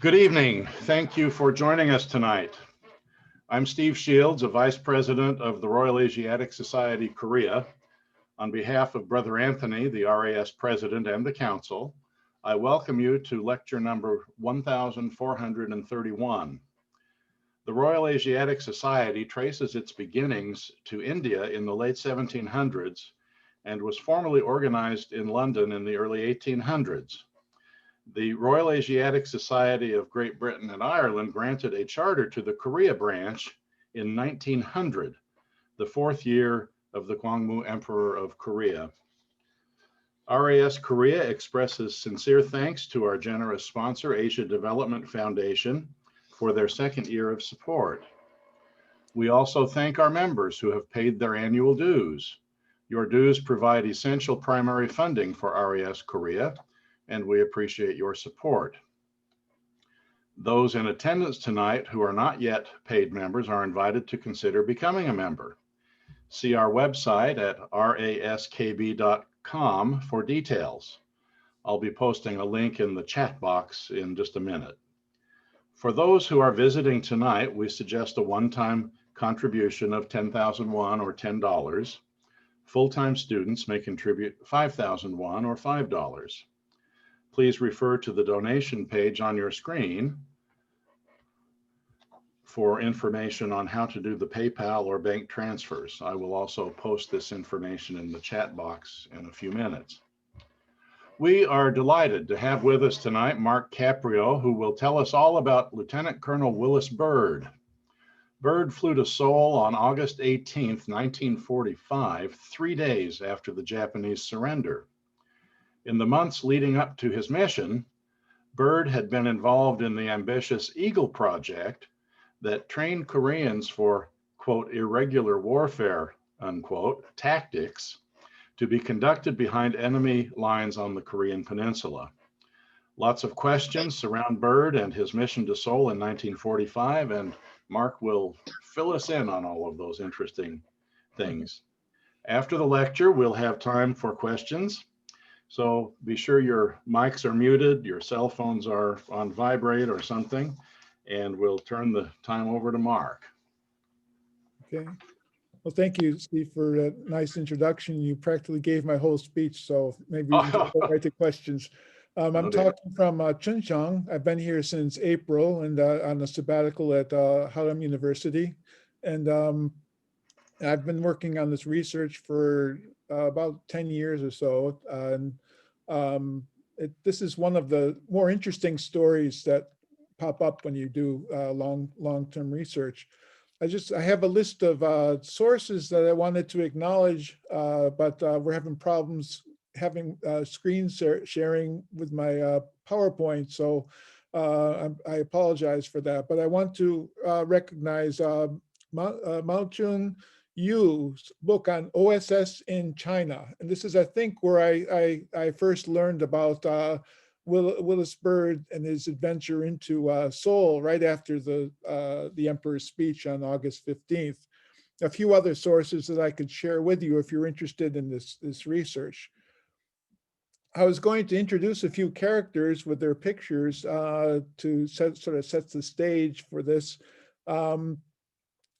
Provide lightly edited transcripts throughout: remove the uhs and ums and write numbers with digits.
Good evening. Thank you for joining us tonight. I'm Steve Shields, a Vice President of the Royal Asiatic Society, Korea. On behalf of Brother Anthony, the RAS President and the Council, I welcome you to lecture number 1431. The Royal Asiatic Society traces its beginnings to India in the late 1700s and was formally organized in London in the early 1800s. The Royal Asiatic Society of Great Britain and Ireland granted a charter to the Korea branch in 1900, the fourth year of the Gwangmu Emperor of Korea. RAS Korea expresses sincere thanks to our generous sponsor, Asia Development Foundation, for their second year of support. We also thank our members who have paid their annual dues. Your dues provide essential primary funding for RAS Korea, and we appreciate your support. Those in attendance tonight who are not yet paid members are invited to consider becoming a member. See our website at raskb.com for details. I'll be posting a link in the chat box in just a minute. For those who are visiting tonight, we suggest a one-time contribution of 10,000 won or $10. Full-time students may contribute 5,000 won or $5. Please refer to the donation page on your screen for information on how to do the PayPal or bank transfers. I will also post this information in the chat box in a few minutes. We are delighted to have with us tonight Mark Caprio, who will tell us all about Lieutenant Colonel Willis Bird. Bird flew to Seoul on August 18th, 1945, 3 days after the Japanese surrender. In the months leading up to his mission, Bird had been involved in the ambitious Eagle project that trained Koreans for, quote, irregular warfare, unquote, tactics to be conducted behind enemy lines on the Korean Peninsula. Lots of questions surround Bird and his mission to Seoul in 1945, and Mark will fill us in on all of those interesting things. After the lecture, we'll have time for questions. So be sure your mics are muted, your cell phones are on vibrate or something, and we'll turn the time over to Mark. Okay. Well, thank you, Steve, for a nice introduction. You practically gave my whole speech, so maybe we can just go right to questions. I'm talking from Chuncheon. I've been here since April and on a sabbatical at Haram University. And I've been working on this research for about 10 years or so. This is one of the more interesting stories that pop up when you do long-term research. I have a list of sources that I wanted to acknowledge, but we're having problems having screen sharing with my PowerPoint, so I apologize for that. But I want to recognize Mao Chun Yu's book on OSS in China, and this is, I think, where I first learned about Willis Bird and his adventure into Seoul right after the Emperor's speech on August 15th. A few other sources that I could share with you if you're interested in this research. I was going to introduce a few characters with their pictures to sort of set the stage for this.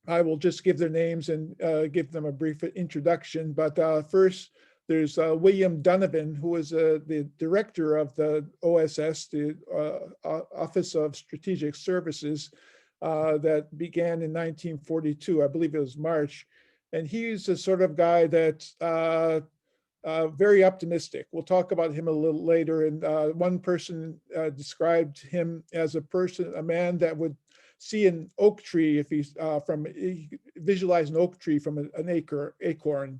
I will just give their names and give them a brief introduction. But first, there's William Donovan, who was the director of the OSS, the Office of Strategic Services, that began in 1942. I believe it was March. And he's the sort of guy that's very optimistic. We'll talk about him a little later. And one person described him as a man that would see an oak tree if he's visualize an oak tree from an acorn.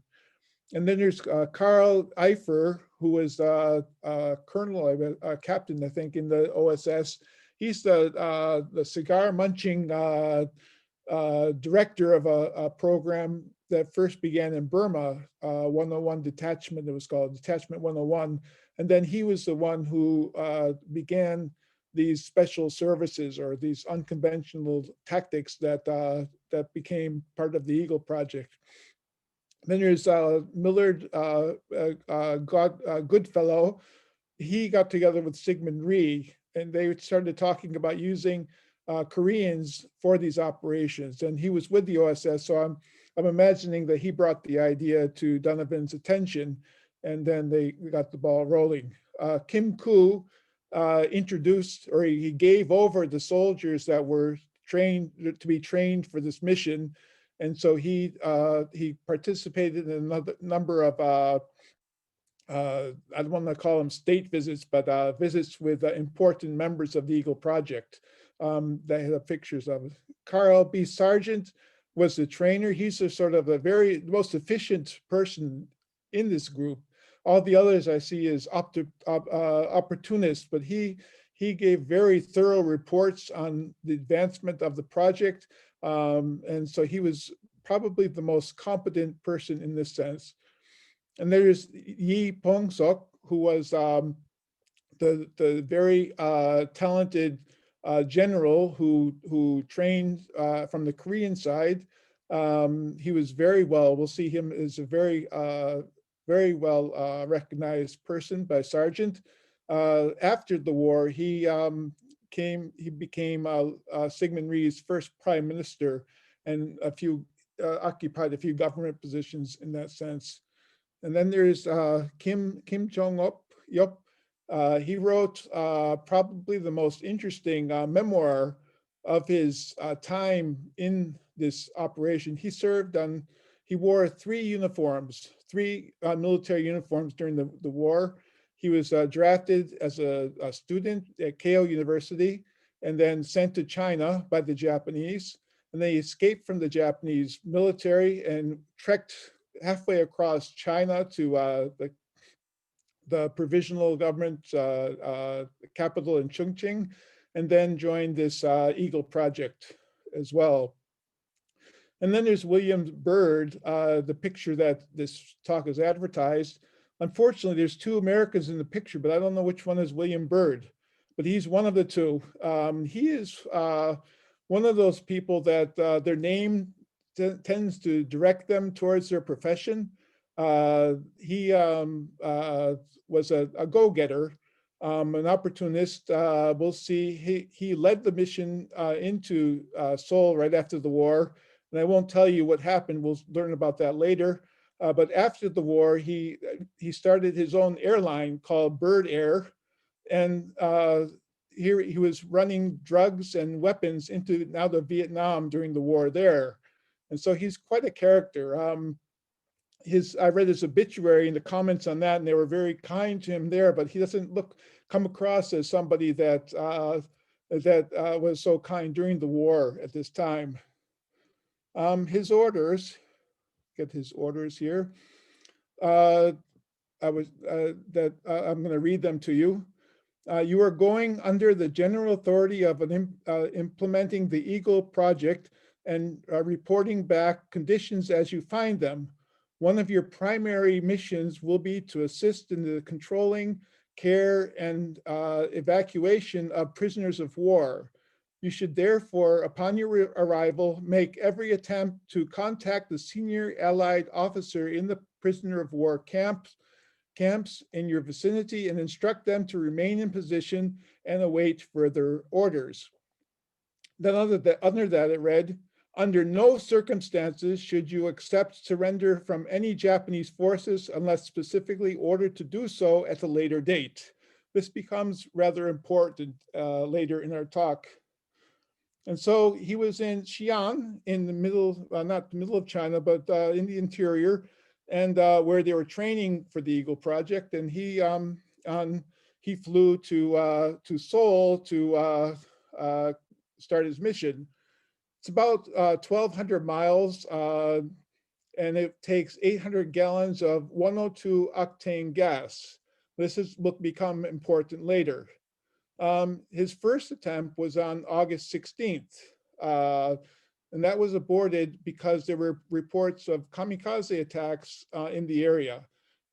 And then there's Carl Eifer, who was a colonel, a captain, I think, in the OSS. He's the cigar munching director of a program that first began in Burma, 101 Detachment, it was called Detachment 101. And then he was the one who began these special services or these unconventional tactics that became part of the Eagle Project. Then there's Millard Goodfellow. He got together with Sigmund Rhee and they started talking about using Koreans for these operations. And he was with the OSS, so I'm imagining that he brought the idea to Donovan's attention, and then they got the ball rolling. Kim Koo introduced, or he gave over the soldiers that were trained to be trained for this mission, and so he participated in another number of I don't want to call them state visits, but visits with important members of the Eagle Project. They have pictures of it. Carl B. Sargent was the trainer. He's a sort of a very most efficient person in this group. All the others I see is opportunists, but he gave very thorough reports on the advancement of the project. And so he was probably the most competent person in this sense. And there's Yi Pong-sok, who was the very talented general who trained from the Korean side. He was very well, we'll see him as a very well recognized person by Sargent. After the war, he became Syngman Rhee's first prime minister, and occupied a few government positions in that sense. And then there's Kim Jong-up. He wrote probably the most interesting memoir of his time in this operation. He wore three military uniforms during the war. He was drafted as a student at Keio University and then sent to China by the Japanese. And they escaped from the Japanese military and trekked halfway across China to the provisional government capital in Chongqing, and then joined this Eagle project as well. And then there's William Bird, the picture that this talk is advertised. Unfortunately, there's two Americans in the picture, but I don't know which one is William Bird, but he's one of the two. He is one of those people that their name tends to direct them towards their profession. He was a go-getter, an opportunist. We'll see. He led the mission into Seoul right after the war, and I won't tell you what happened. We'll learn about that later. But after the war, he started his own airline called Bird Air, and here he was running drugs and weapons into out of Vietnam during the war there. And so he's quite a character. I read his obituary and the comments on that, and they were very kind to him there, but he doesn't come across as somebody that was so kind during the war at this time. His orders, get his orders here. I'm going to read them to you. You are going under the general authority of implementing the Eagle project and reporting back conditions as you find them. One of your primary missions will be to assist in the controlling, care, and evacuation of prisoners of war. You should therefore, upon your arrival, make every attempt to contact the senior Allied officer in the prisoner of war camps in your vicinity and instruct them to remain in position and await further orders. Then under that it read, under no circumstances should you accept surrender from any Japanese forces unless specifically ordered to do so at a later date. This becomes rather important later in our talk. And so he was in Xi'an, in the middle, not the middle of China, but in the interior, and where they were training for the Eagle project. And he flew to Seoul to start his mission. It's about 1,200 miles, and it takes 800 gallons of 102 octane gas. This will become important later. His first attempt was on August 16th, and that was aborted because there were reports of kamikaze attacks in the area.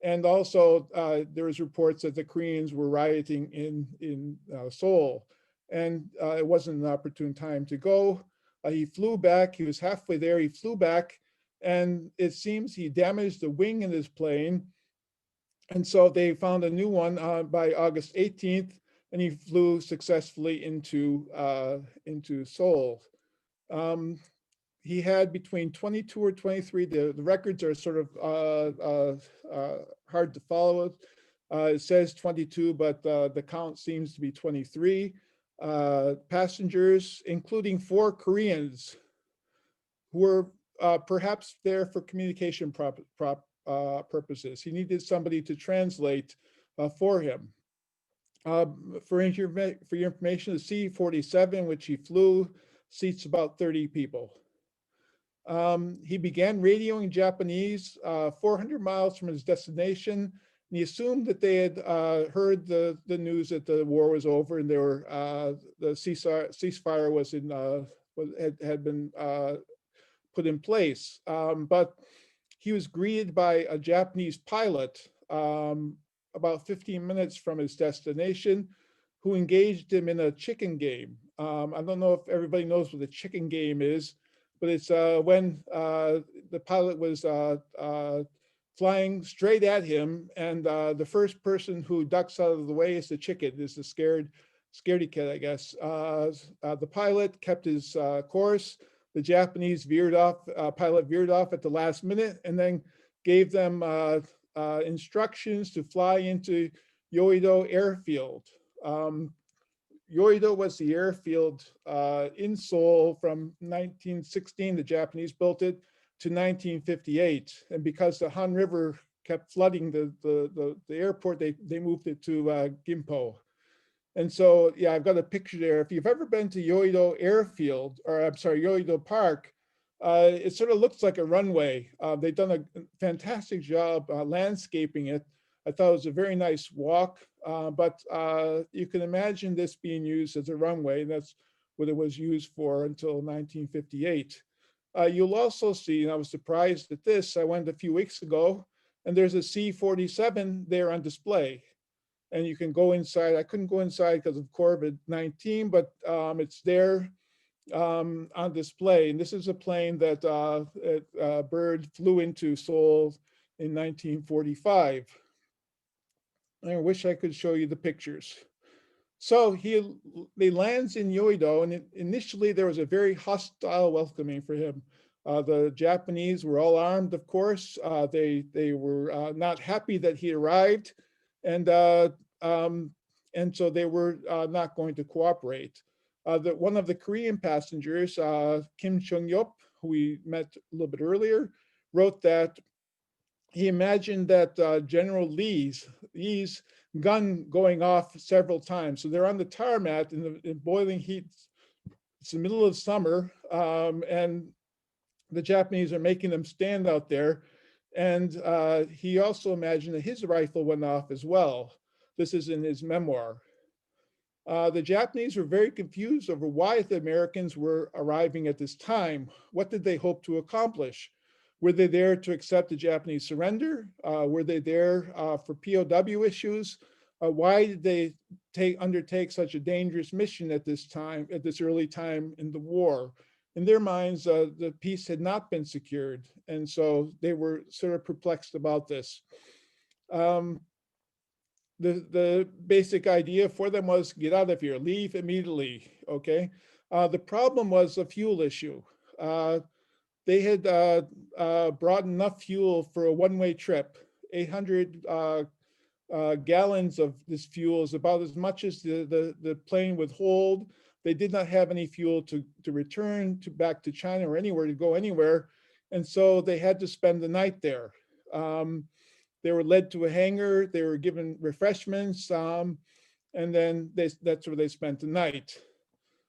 And also there was reports that the Koreans were rioting in Seoul, and it wasn't an opportune time to go. He flew back, he was halfway there, he flew back, and it seems he damaged the wing in his plane. And so they found a new one by August 18th, and he flew successfully into Seoul. He had between 22 or 23. The records are sort of hard to follow. It says 22, but the count seems to be 23 passengers, including 4 Koreans who were perhaps there for communication purposes. He needed somebody to translate for him. For your information, the C-47, which he flew, seats about 30 people. He began radioing Japanese 400 miles from his destination, and he assumed that they had heard the news that the war was over and they were the ceasefire was had been put in place. But he was greeted by a Japanese pilot about 15 minutes from his destination, who engaged him in a chicken game. I don't know if everybody knows what a chicken game is, but it's when the pilot was flying straight at him, and the first person who ducks out of the way is the chicken, is the scaredy cat, I guess. The pilot kept his course. The Japanese pilot veered off at the last minute, and then gave them instructions to fly into Yoido airfield. Yoido was the airfield in Seoul from 1916, the Japanese built it, to 1958. And because the Han River kept flooding the airport, they moved it to Gimpo. And so, yeah, I've got a picture there. If you've ever been to Yoido airfield, or I'm sorry, Yoido Park, it sort of looks like a runway. They've done a fantastic job landscaping it. I thought it was a very nice walk, but you can imagine this being used as a runway, and that's what it was used for until 1958. You'll also see, and I was surprised at this, I went a few weeks ago, and there's a C-47 there on display. And you can go inside. I couldn't go inside because of COVID-19, but it's there on display. And this is a plane that Bird flew into Seoul in 1945. I wish I could show you the pictures. So he lands in Yoido, and initially there was a very hostile welcoming for him. The Japanese were all armed, of course. They were not happy that he arrived, and so they were not going to cooperate. One of the Korean passengers, Kim Chung-yup, who we met a little bit earlier, wrote that he imagined that General Lee's gun going off several times. So they're on the tarmac in boiling heat. It's the middle of summer, and the Japanese are making them stand out there. And he also imagined that his rifle went off as well. This is in his memoir. The Japanese were very confused over why the Americans were arriving at this time. What did they hope to accomplish? Were they there to accept the Japanese surrender? Were they there for POW issues? Why did they undertake such a dangerous mission at this time, at this early time in the war? In their minds, the peace had not been secured, and so they were sort of perplexed about this. The basic idea for them was get out of here, leave immediately, okay? The problem was a fuel issue. They had brought enough fuel for a one-way trip. 800 gallons of this fuel is about as much as the plane would hold. They did not have any fuel to return back to China or anywhere to go anywhere. And so they had to spend the night there. They were led to a hangar, they were given refreshments, and then that's where they spent the night.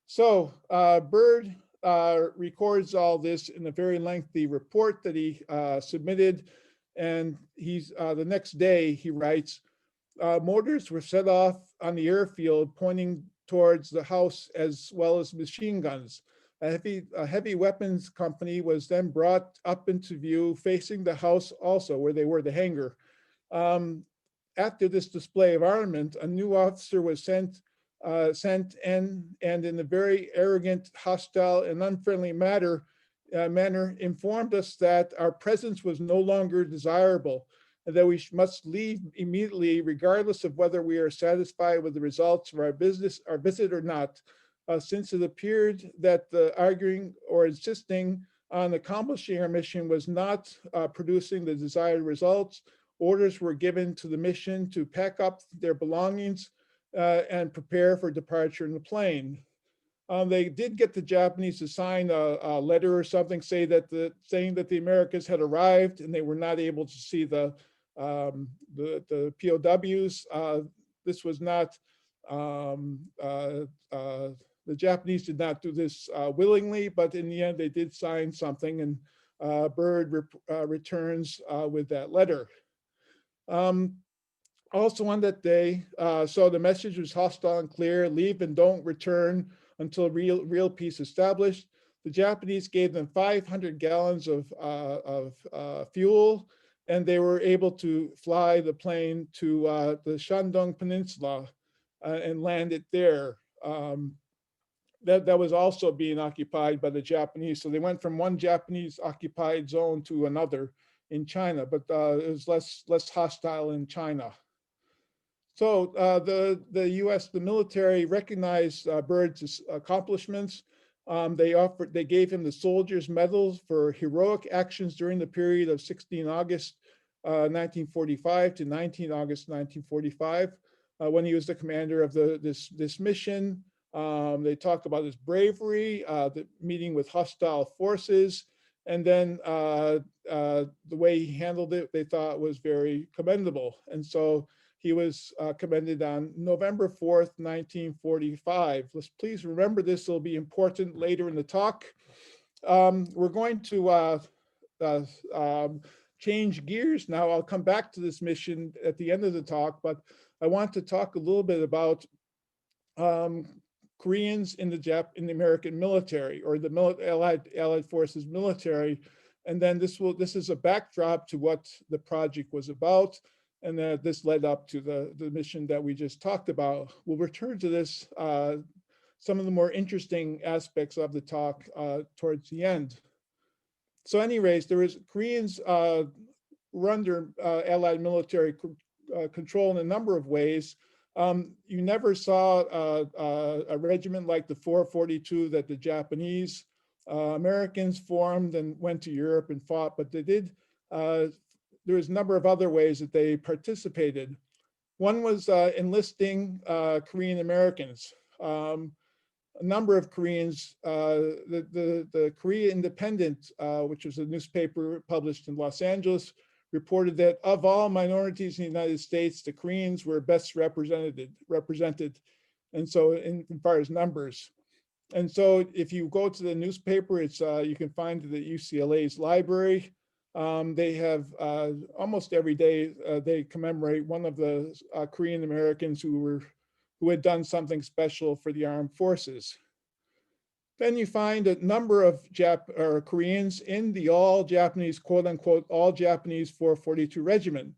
So Bird records all this in a very lengthy report that he submitted. And the next day he writes, mortars were set off on the airfield pointing towards the house as well as machine guns. A heavy weapons company was then brought up into view facing the house also where they were, the hangar. After this display of armament, a new officer was sent and in a very arrogant, hostile, and unfriendly manner informed us that our presence was no longer desirable. and that we must leave immediately, regardless of whether we are satisfied with the results of our visit or not, since it appeared that the arguing or insisting on accomplishing our mission was not producing the desired results. Orders were given to the mission to pack up their belongings and prepare for departure in the plane. They did get the Japanese to sign a letter or something saying that the Americans had arrived and they were not able to see the POWs. This was not the Japanese did not do this willingly, but in the end they did sign something, and Bird returns with that letter. Also on that day, so the message was hostile and clear: leave and don't return until real peace established. The Japanese gave them 500 gallons of fuel, and they were able to fly the plane to the Shandong Peninsula and land it there. That was also being occupied by the Japanese. So they went from one Japanese occupied zone to another in China, but it was less hostile in China. So the U.S., the military recognized Bird's accomplishments. They gave him the Soldier's Medal for heroic actions during the period of 16 August 1945 to 19 August 1945, when he was the commander of this mission. They talked about his bravery, the meeting with hostile forces, and then the way he handled it, they thought was very commendable. And so he was commended on November 4th, 1945. Let's please remember this, will be important later in the talk. We're going to change gears now. I'll come back to this mission at the end of the talk, but I want to talk a little bit about Koreans in the American military, or the Allied forces military. And then this is a backdrop to what the project was about. And this led up to the mission that we just talked about. We'll return to this, some of the more interesting aspects of the talk towards the end. So anyways, Koreans were under Allied military control in a number of ways. You never saw a regiment like the 442 that the Japanese Americans formed and went to Europe and fought, but they did. There was a number of other ways that they participated. One was enlisting Korean Americans. A number of Koreans, the Korea Independent, which was a newspaper published in Los Angeles, reported that of all minorities in the United States, the Koreans were best represented, and so in far as numbers. And so if you go to the newspaper, you can find it at UCLA's library. They have almost every day they commemorate one of the Korean Americans who had done something special for the armed forces. Then you find a number of Koreans in the all Japanese, quote unquote, all Japanese 442 regiment.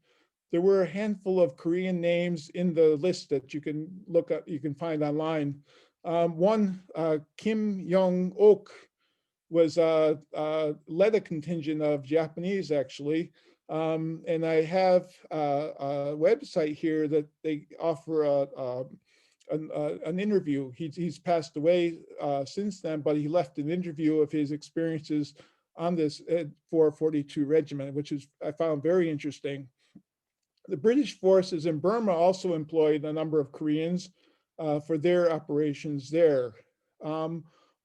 There were a handful of Korean names in the list that you can look up, you can find online. One, Kim Young-ok, was led a contingent of Japanese, actually. And I have a website here that they offer an interview. He's passed away since then, but he left an interview of his experiences on this 442 regiment, which I found very interesting. The British forces in Burma also employed a number of Koreans for their operations there.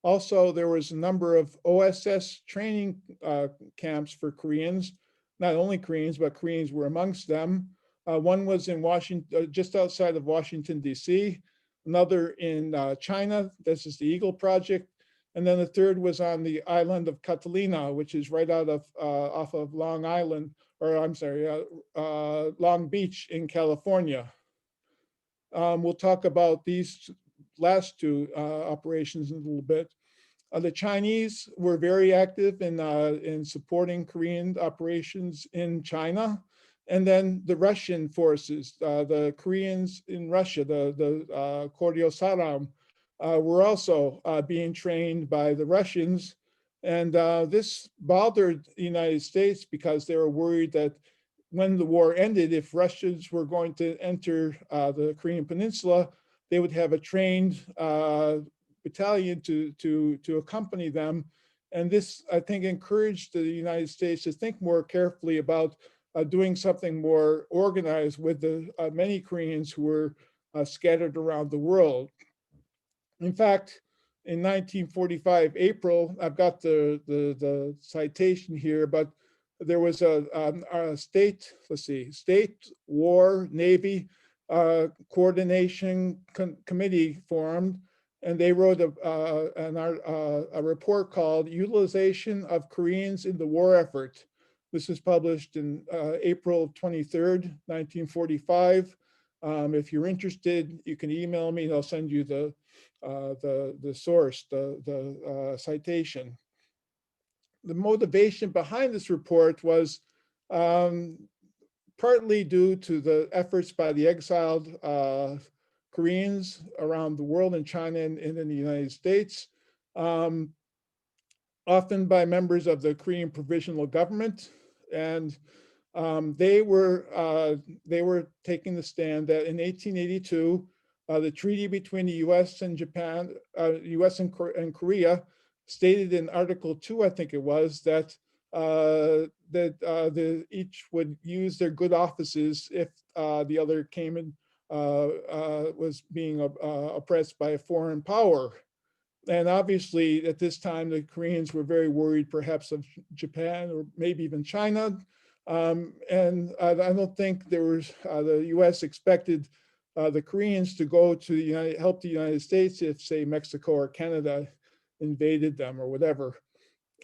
Also, there was a number of OSS training camps for Koreans. Not only Koreans, but Koreans were amongst them. One was in Washington, just outside of Washington, D.C., another in China. This is the Eagle Project. And then the third was on the island of Catalina, which is right out of off of Long Island, or I'm sorry, Long Beach in California. We'll talk about these last two operations in a little bit. The Chinese were very active in supporting Korean operations in China. And then the Russian forces, the Koreans in Russia, the Koryo-Saram, were also being trained by the Russians. And this bothered the United States because they were worried that when the war ended, if Russians were going to enter the Korean Peninsula, they would have a trained battalion to accompany them. And this, I think, encouraged the United States to think more carefully about doing something more organized with the many Koreans who were scattered around the world. In fact, in 1945, April, I've got the citation here, but there was a state, state, war, Navy coordination committee formed, and they wrote a report called Utilization of Koreans in the War Effort. This was published in April 23rd, 1945. If you're interested, you can email me and I'll send you the source, the citation. The motivation behind this report was partly due to the efforts by the exiled Koreans around the world, in China and in the United States, often by members of the Korean Provisional Government. And they were taking the stand that in 1882, the treaty between the U.S. and Japan, U.S. and Korea, stated in Article 2, I think it was, that each would use their good offices if the other came and was being oppressed by a foreign power. And obviously, at this time, the Koreans were very worried, perhaps of Japan or maybe even China. And I don't think there was the U.S. expected the Koreans to go to help the United States if, say, Mexico or Canada invaded them or whatever.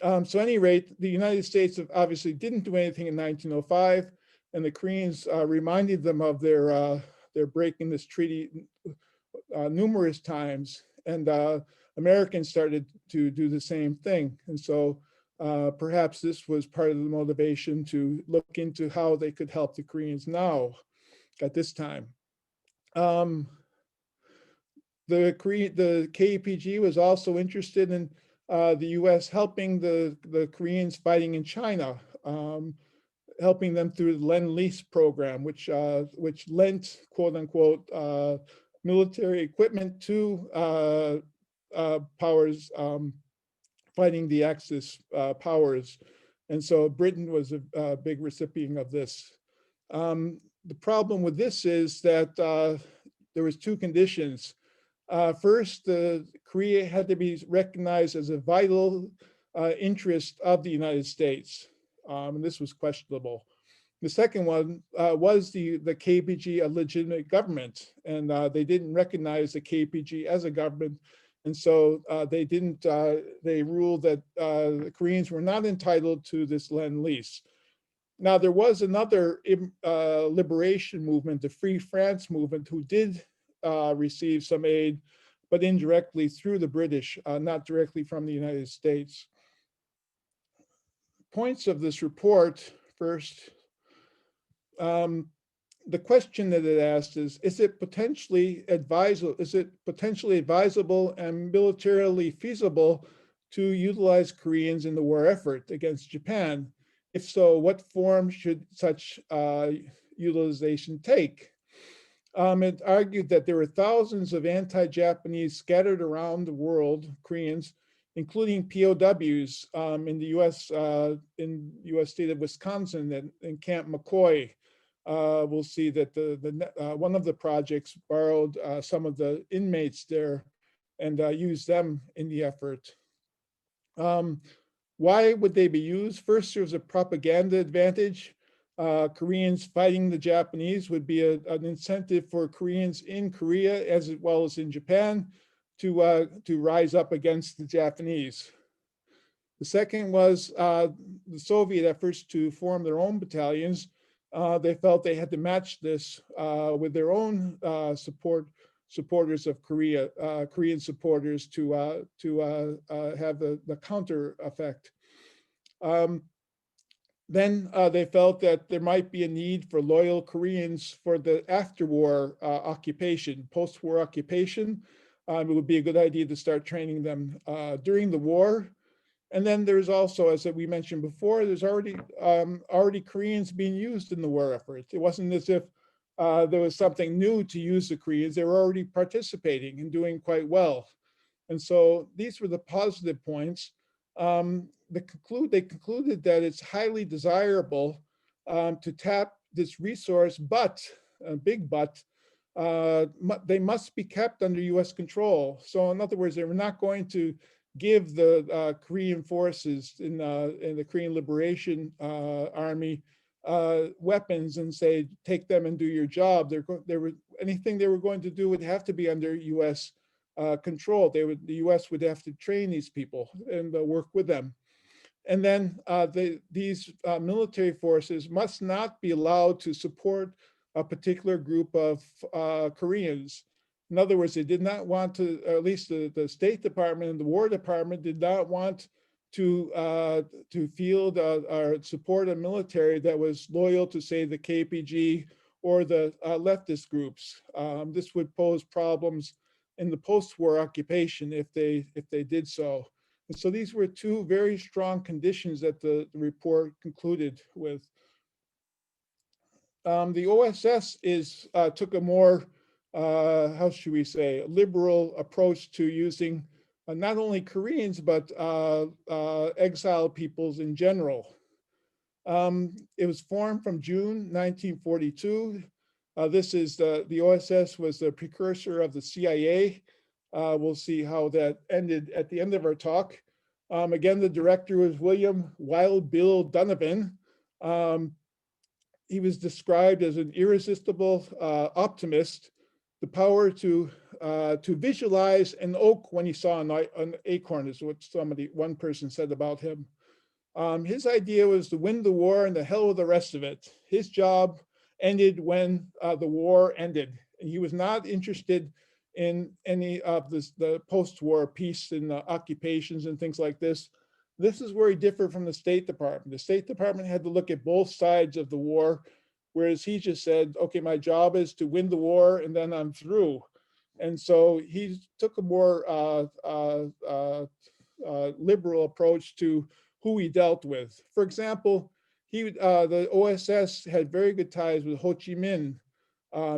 So at any rate, the United States obviously didn't do anything in 1905, and the Koreans reminded them of their breaking this treaty numerous times, and Americans started to do the same thing. And so perhaps this was part of the motivation to look into how they could help the Koreans now at this time. The KPG was also interested in the U.S. helping the Koreans fighting in China, helping them through the Lend-Lease program, which lent, quote unquote, military equipment to powers fighting the Axis powers. And so Britain was a big recipient of this. The problem with this is that there was two conditions. First, Korea had to be recognized as a vital interest of the United States, and this was questionable. The second one was the KPG a legitimate government, and they didn't recognize the KPG as a government, and so they ruled that the Koreans were not entitled to this Lend-Lease. Now, there was another liberation movement, the Free France movement, who did receive some aid, but indirectly through the British, not directly from the United States. Points of this report, first, the question that it asked is it potentially advisable and militarily feasible to utilize Koreans in the war effort against Japan? If so, what form should such utilization take? It argued that there were thousands of anti-Japanese scattered around the world, Koreans, including POWs in the U.S. State of Wisconsin and in Camp McCoy. We'll see that one of the projects borrowed some of the inmates there and used them in the effort. Why would they be used? First, there was a propaganda advantage. Koreans fighting the Japanese would be an incentive for Koreans in Korea as well as in Japan to rise up against the Japanese. The second was the Soviet efforts to form their own battalions. They felt they had to match this with their own supporters of Korea, Korean supporters to have the counter effect. Then they felt that there might be a need for loyal Koreans for the after-war occupation, post-war occupation. It would be a good idea to start training them during the war. And then there's also, as we mentioned before, there's already Koreans being used in the war effort. It wasn't as if there was something new to use the Koreans. They were already participating and doing quite well. And so these were the positive points. They concluded that it's highly desirable to tap this resource, but, big but, they must be kept under US control. So in other words, they were not going to give the Korean forces in the Korean Liberation Army weapons and say, take them and do your job. Anything they were going to do would have to be under US control. The US would have to train these people and work with them. And then these military forces must not be allowed to support a particular group of Koreans. In other words, they did not want to, or at least the State Department and the War Department did not want to field or support a military that was loyal to, say, the KPG or the leftist groups. This would pose problems in the post-war occupation if they did so. And so these were two very strong conditions that the report concluded with. The OSS took a more, how should we say, liberal approach to using not only Koreans, but exiled peoples in general. It was formed from June 1942. This is the OSS was the precursor of the CIA. We'll see how that ended at the end of our talk. Again, the director was William Wild Bill Donovan. He was described as an irresistible optimist, the power to visualize an oak when he saw an acorn is what one person said about him. His idea was to win the war and the hell with the rest of it. His job ended when the war ended. He was not interested in any of the post-war peace and occupations and things like this. This is where he differed from the State Department. The State Department had to look at both sides of the war, whereas he just said, okay, my job is to win the war and then I'm through. And so he took a more liberal approach to who he dealt with. For example, the OSS had very good ties with Ho Chi Minh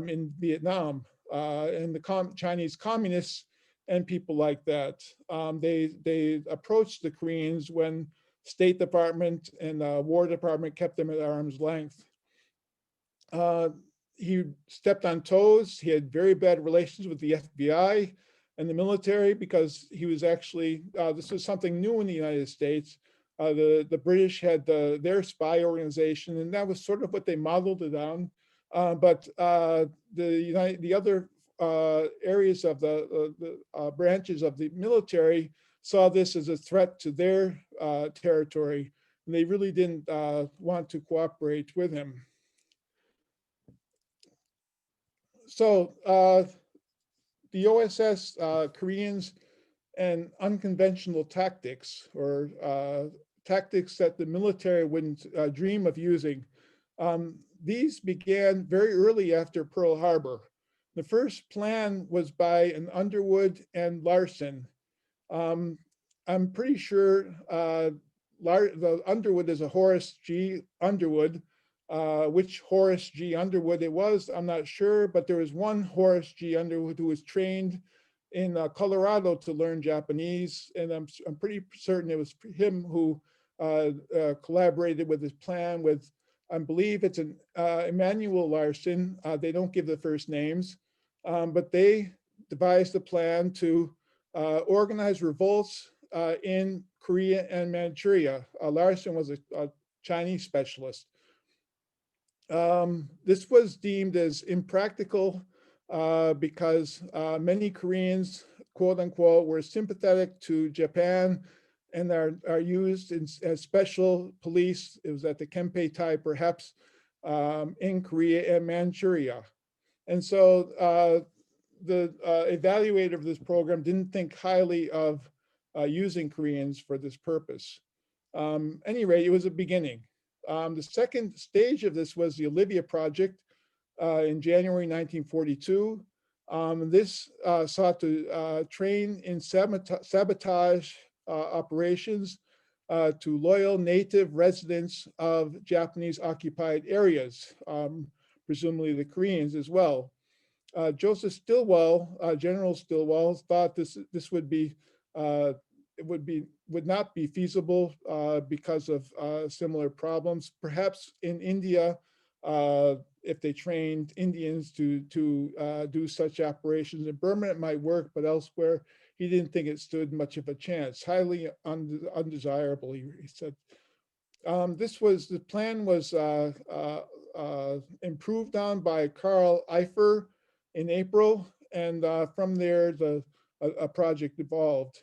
in Vietnam and the Chinese communists and people like that. They approached the Koreans when State Department and War Department kept them at arm's length. He stepped on toes. He had very bad relations with the FBI and the military because he was actually, this was something new in the United States. The British had their spy organization, and that was sort of what they modeled it on. But the other areas of the branches of the military saw this as a threat to their territory, and they really didn't want to cooperate with him. So the OSS Koreans and unconventional tactics, or tactics that the military wouldn't dream of using. These began very early after Pearl Harbor. The first plan was by an Underwood and Larson. I'm pretty sure the Underwood is a Horace G. Underwood. Which Horace G. Underwood it was, I'm not sure, but there was one Horace G. Underwood who was trained in Colorado to learn Japanese, and I'm pretty certain it was him who collaborated with his plan with, I believe it's an Emmanuel Larson. They don't give the first names, but they devised a plan to organize revolts in Korea and Manchuria. Larson was a Chinese specialist. This was deemed as impractical because many Koreans, quote unquote, were sympathetic to Japan and are used as special police. It was at the Kempe type, perhaps, in Korea and Manchuria. And so the evaluator of this program didn't think highly of using Koreans for this purpose. Any rate, it was a beginning. The second stage of this was the Olivia Project in January 1942. This sought to train in sabotage operations to loyal native residents of Japanese occupied areas, presumably the Koreans as well. Joseph Stilwell, General Stilwell, thought this would be would not be feasible because of similar problems. Perhaps in India, if they trained Indians to do such operations in Burma, it might work, but elsewhere, he didn't think it stood much of a chance. Highly undesirable, he said. The plan was improved on by Carl Eifer in April, and from there, a project evolved.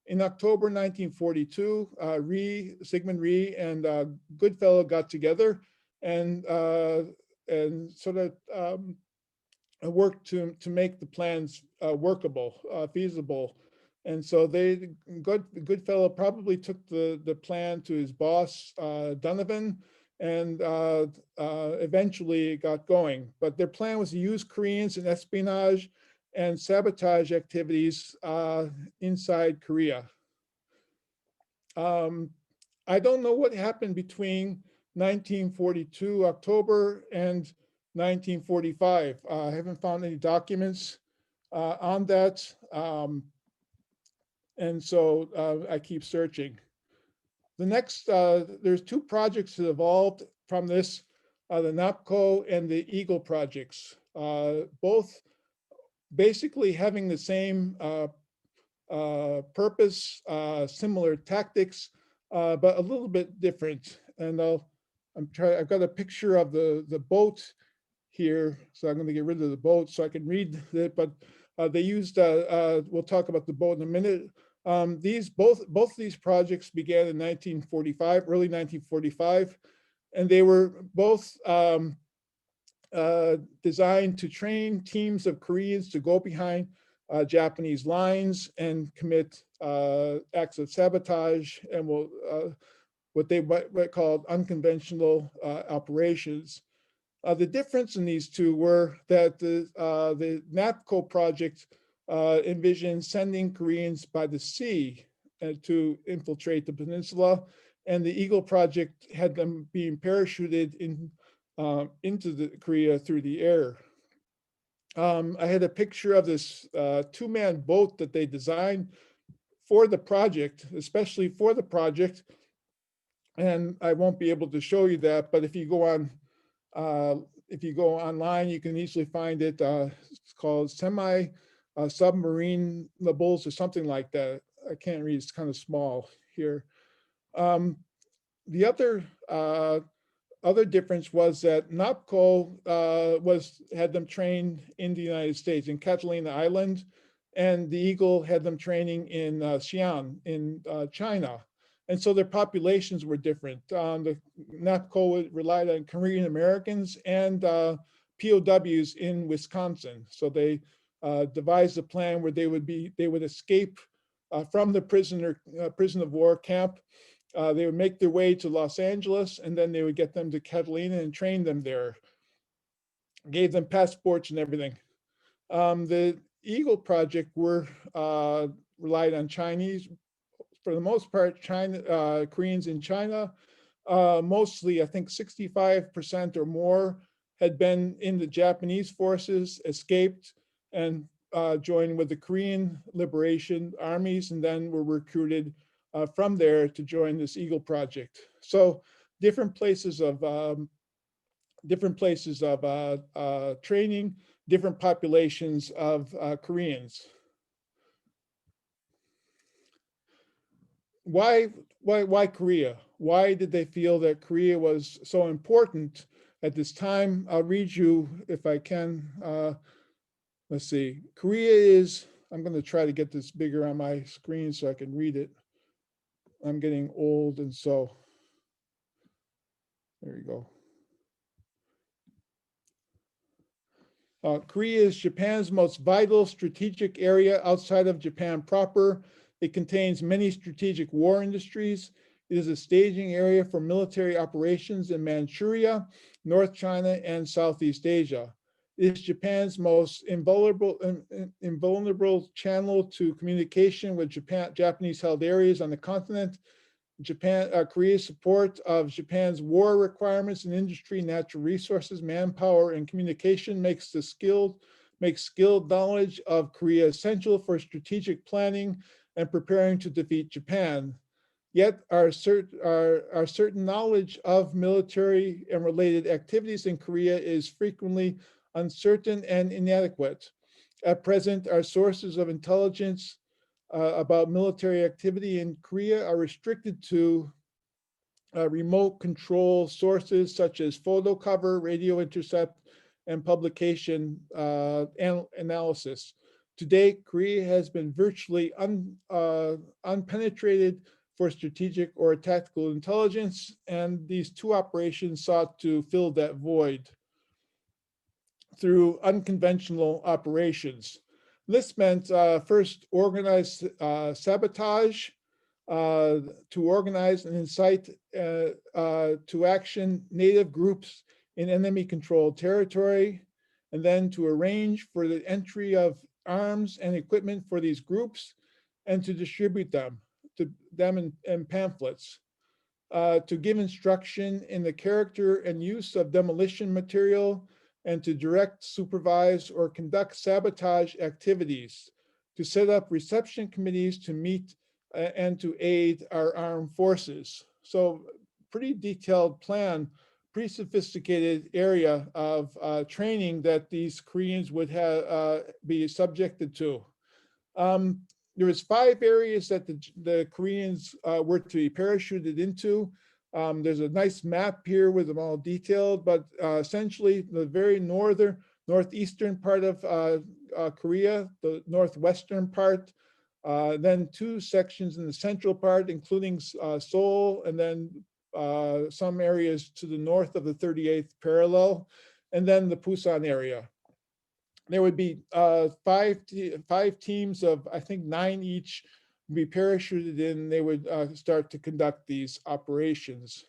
In October 1942, Sigmund Rhee and Goodfellow got together and sort of worked to make the plans workable, feasible. And so Goodfellow probably took the plan to his boss, Donovan, and eventually got going. But their plan was to use Koreans in espionage and sabotage activities inside Korea. I don't know what happened between 1942 October and 1945. I haven't found any documents on that. And so I keep searching. The next, there's two projects that evolved from this, the NAPCO and the Eagle projects, both basically having the same purpose, similar tactics, but a little bit different. And I've got a picture of the boat here, so I'm going to get rid of the boat so I can read it. But they used, we'll talk about the boat in a minute. Both these projects began in 1945, early 1945, and they were both designed to train teams of Koreans to go behind Japanese lines and commit acts of sabotage and what they might call unconventional operations. The difference in these two were that the NAPCO project envisioned sending Koreans by the sea to infiltrate the peninsula, and the Eagle project had them being parachuted into the Korea through the air. I had a picture of this two-man boat that they designed for the project, especially for the project, and I won't be able to show you that, but if you go online, you can easily find it. It's called Submarinables or something like that. I can't read, it's kind of small here. The other difference was that NAPCO had them trained in the United States, in Catalina Island, and the Eagle had them training in Xi'an, in China. And so their populations were different. The NAPCO relied on Korean Americans and POWs in Wisconsin. So they devised a plan where they would escape from the prison of war camp. They would make their way to Los Angeles, and then they would get them to Catalina and train them there. Gave them passports and everything. The Eagle project relied on Chinese, for the most part, Koreans in China. Mostly, I think 65% or more had been in the Japanese forces, escaped, and joined with the Korean Liberation armies, and then were recruited from there to join this Eagle project. So different places of training, different populations of Koreans. Why Korea? Why did they feel that Korea was so important at this time? I'll read you if I can. Let's see. Korea is, I'm going to try to get this bigger on my screen so I can read it. I'm getting old, and so there you go. Korea is Japan's most vital strategic area outside of Japan proper. It contains many strategic war industries. It is a staging area for military operations in Manchuria, North China, and Southeast Asia. It is Japan's most invulnerable channel to communication with Japanese-held areas on the continent, Korea's support of Japan's war requirements in industry, natural resources, manpower, and communication makes skilled knowledge of Korea essential for strategic planning and preparing to defeat Japan. Yet our certain knowledge of military and related activities in Korea is frequently uncertain and inadequate. At present, our sources of intelligence about military activity in Korea are restricted to remote control sources such as photo cover, radio intercept, and publication analysis. To date, Korea has been virtually unpenetrated for strategic or tactical intelligence, and these two operations sought to fill that void through unconventional operations. This meant first organized sabotage, to organize and incite to action native groups in enemy-controlled territory, and then to arrange for the entry of arms and equipment for these groups, and to distribute them in pamphlets, to give instruction in the character and use of demolition material, and to direct, supervise, or conduct sabotage activities, to set up reception committees to meet and to aid our armed forces. So pretty detailed plan, pretty sophisticated area of training that these Koreans would be subjected to. There was 5 areas that the Koreans were to be parachuted into. There's a nice map here with them all detailed, but essentially the very northeastern part of Korea, the northwestern part, then 2 sections in the central part, including Seoul, and then some areas to the north of the 38th parallel, and then the Busan area. There would be 5 teams of, I think, 9 each, be parachuted in. They would start to conduct these operations.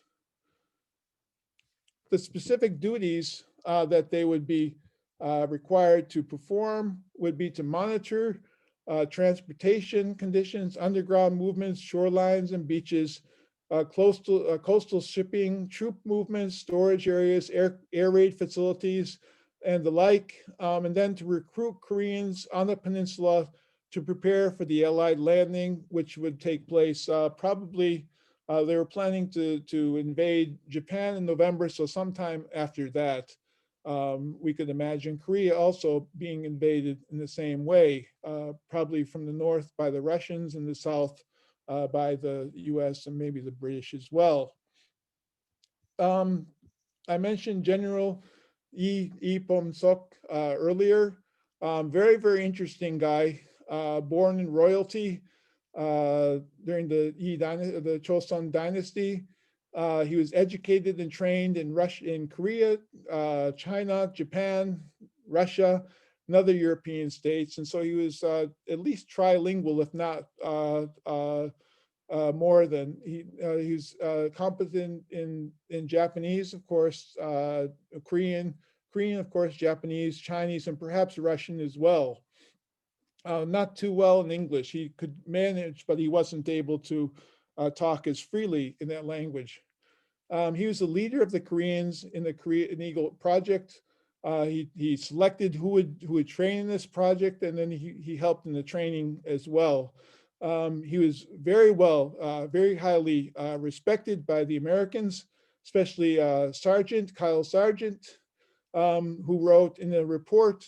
The specific duties that they would be required to perform would be to monitor transportation conditions, underground movements, shorelines and beaches, coastal shipping, troop movements, storage areas, air raid facilities, and the like, and then to recruit Koreans on the peninsula to prepare for the Allied landing, which would take place probably, they were planning to invade Japan in November, so sometime after that, we could imagine Korea also being invaded in the same way, probably from the north by the Russians and the south by the US and maybe the British as well. I mentioned General Lee Pom-sok earlier. Very, very interesting guy, born in royalty during the Chosun dynasty. He was educated and trained in Korea, China, Japan, Russia, and other European states. And so he was at least trilingual, if not more than. He's competent in Japanese, of course, Korean, of course, Japanese, Chinese, and perhaps Russian as well. Not too well in English. He could manage, but he wasn't able to talk as freely in that language. He was the leader of the Koreans in the Korean Eagle project. He selected who would train in this project, and then he helped in the training as well. He was very highly respected by the Americans, especially Sergeant Kyle Sargent, who wrote in the report.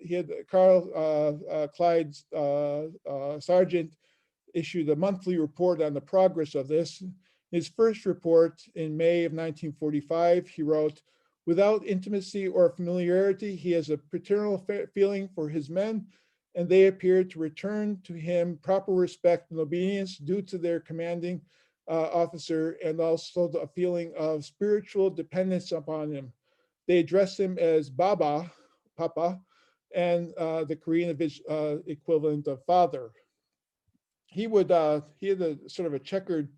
He had Clyde Sargent issued a monthly report on the progress of this. His first report in May of 1945, he wrote, "Without intimacy or familiarity, he has a paternal feeling for his men, and they appear to return to him proper respect and obedience due to their commanding officer, and also a feeling of spiritual dependence upon him. They address him as Baba, Papa, and the Korean equivalent of father." He had a sort of a checkered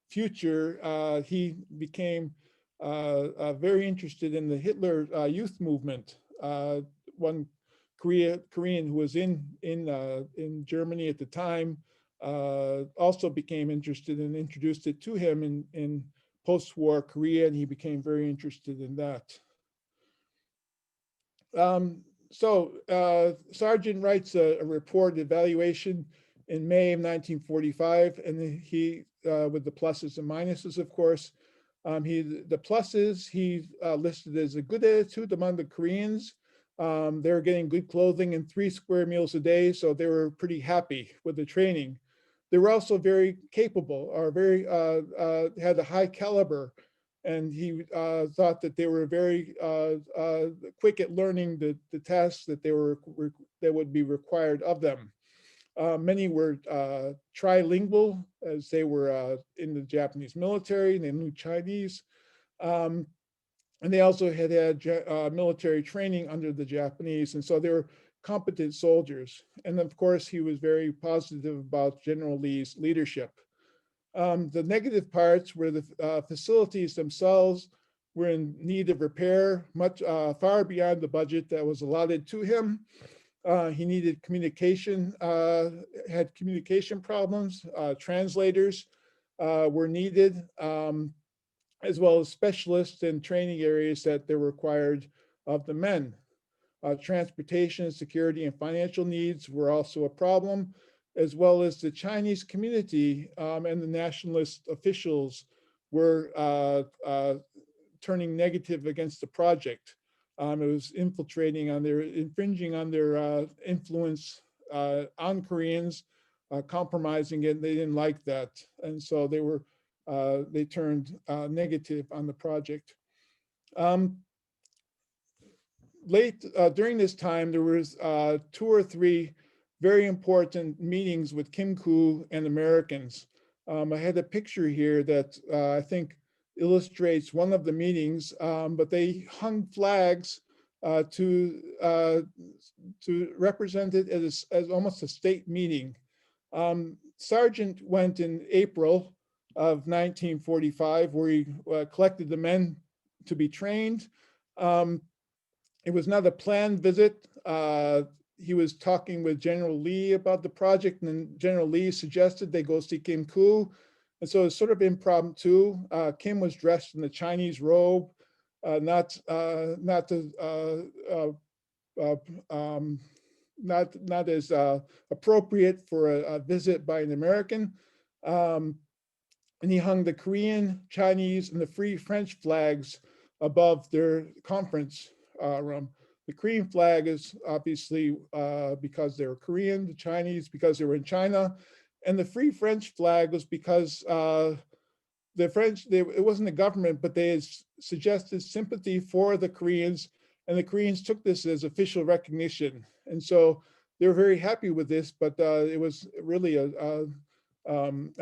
future. He became very interested in the Hitler youth movement. One Korean who was in Germany at the time also became interested and introduced it to him in post-war Korea, and he became very interested in that. Sargent writes a report evaluation in May of 1945, and he, with the pluses and minuses, of course. The pluses he listed as a good attitude among the Koreans. They were getting good clothing and 3 square meals a day, so they were pretty happy with the training. They were also very capable, or very had a high caliber, and he thought that they were very quick at learning the tasks that that would be required of them. Many were trilingual, as they were in the Japanese military, and they knew Chinese. And they also had military training under the Japanese, and so they were competent soldiers. And of course, he was very positive about General Lee's leadership. The negative parts were the facilities themselves were in need of repair, far beyond the budget that was allotted to him. He needed communication, had communication problems. Translators were needed, as well as specialists in training areas that they were required of the men. Transportation, security, and financial needs were also a problem, as well as the Chinese community and the nationalist officials were turning negative against the project. It was infringing on their influence on Koreans, compromising it. They didn't like that, and so they turned negative on the project. During this time, there was 2 or 3 very important meetings with Kim Koo and Americans. I had a picture here that I think illustrates one of the meetings, but they hung flags to represent it as almost a state meeting. Sargent went in April of 1945, where he collected the men to be trained. It was not a planned visit. He was talking with General Lee about the project, and then General Lee suggested they go see Kim Koo. And so it's sort of impromptu. Kim was dressed in the Chinese robe, not as appropriate for a visit by an American. And he hung the Korean, Chinese, and the Free French flags above their conference room. The Korean flag is obviously because they were Korean, the Chinese because they were in China, and the Free French flag was because the French, it wasn't the government, but they had suggested sympathy for the Koreans, and the Koreans took this as official recognition. And so they were very happy with this, but it was really a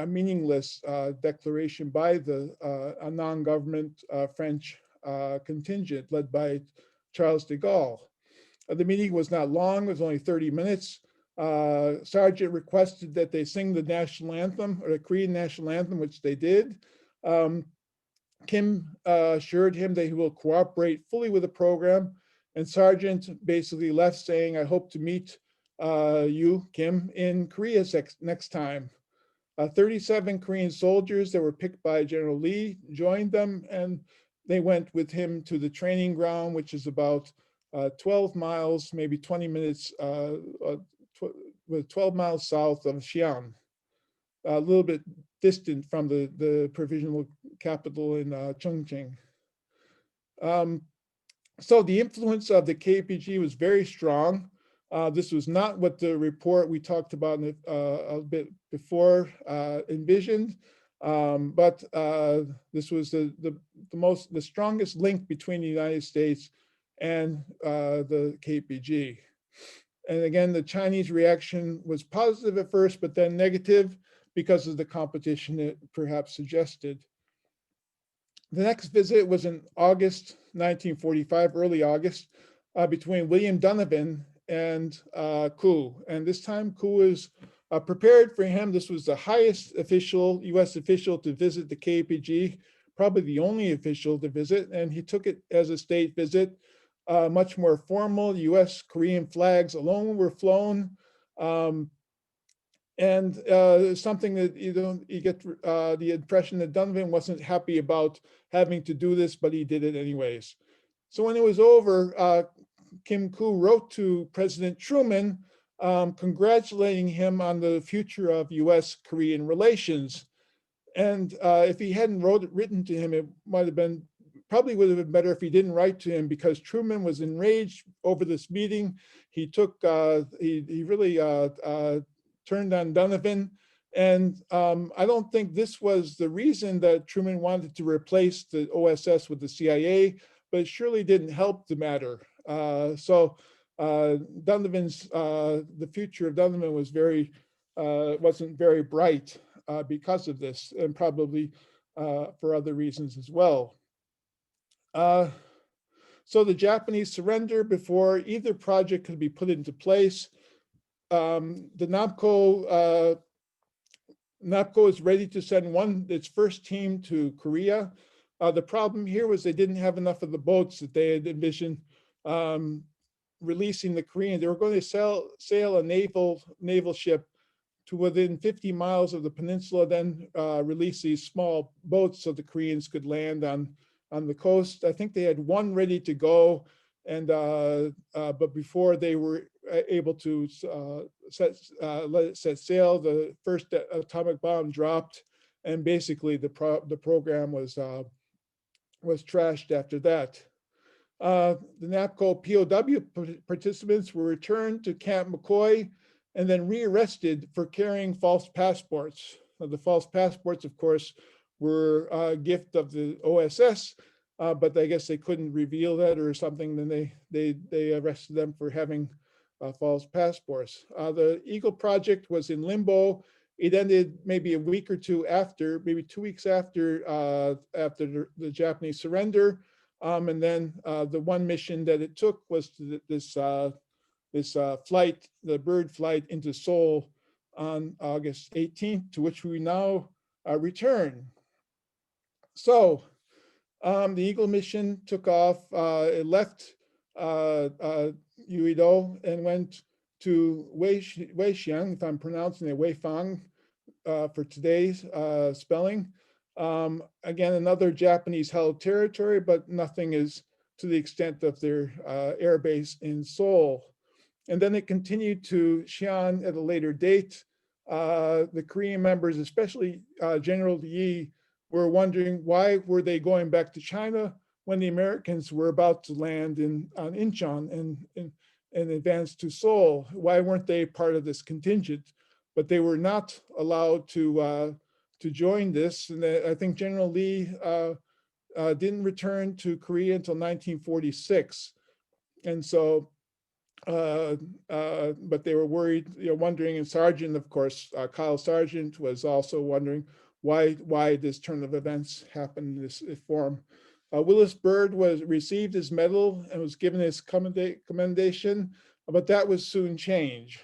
meaningless declaration by a non-government French contingent led by Charles de Gaulle. The meeting was not long, it was only 30 minutes. Sargent requested that they sing the national anthem, or the Korean national anthem, which they did. Kim assured him that he will cooperate fully with the program, and Sargent basically left saying, I hope to meet you, Kim, in Korea next time. 37 Korean soldiers that were picked by General Lee joined them, and they went with him to the training ground, which is about 12 miles, maybe 20 minutes, 12 miles south of Xi'an, a little bit distant from the provisional capital in Chongqing. So the influence of the KPG was very strong. This was not what the report we talked about a bit before envisioned, but this was the strongest link between the United States and the KPG. And again, the Chinese reaction was positive at first, but then negative because of the competition it perhaps suggested. The next visit was in August 1945, early August, between William Donovan and Koo. And this time Koo was prepared for him. This was the highest official, US official to visit the KPG, probably the only official to visit, and he took it as a state visit, much more formal. US Korean flags alone were flown. And something that you get the impression that Donovan wasn't happy about having to do this, but he did it anyways. So when it was over, Kim Koo wrote to President Truman, congratulating him on the future of US-Korean relations. And if he hadn't written to him, it might have been, probably would have been better if he didn't write to him, because Truman was enraged over this meeting. He took, he really turned on Donovan. And I don't think this was the reason that Truman wanted to replace the OSS with the CIA, but it surely didn't help the matter. So Donovan's, the future of Donovan was wasn't very bright because of this, and probably for other reasons as well. So the Japanese surrender before either project could be put into place. The NAPCO is ready to send its first team to Korea. The problem here was they didn't have enough of the boats that they had envisioned releasing the Korean. They were going to sail a naval ship to within 50 miles of the peninsula, then release these small boats so the Koreans could land on the coast. I think they had one ready to go, and but before they were able to let it set sail, the first atomic bomb dropped, and basically the program was trashed after that. The NAPCO POW participants were returned to Camp McCoy and then rearrested for carrying false passports. The false passports, of course, were a gift of the OSS, but I guess they couldn't reveal that or something. Then they arrested them for having false passports. The Eagle project was in limbo. It ended maybe a week or two after, maybe 2 weeks after the Japanese surrender. And then the one mission that it took was to this flight, the Bird flight into Seoul on August 18th, to which we now return. So the Eagle mission took off. It left Uido and went to Weixiang, if I'm pronouncing it, Weifang for today's spelling. Again, another Japanese held territory, but nothing is to the extent of their air base in Seoul. And then it continued to Xi'an at a later date. The Korean members, especially General Yi, were wondering why were they going back to China when the Americans were about to land on Incheon and advance to Seoul. Why weren't they part of this contingent? But they were not allowed to join this. And I think General Lee didn't return to Korea until 1946. And so, but they were worried, wondering, and Sargent, of course, Kyle Sargent was also wondering why this turn of events happened in this form. Willis Bird received his medal and was given his commendation, but that was soon changed.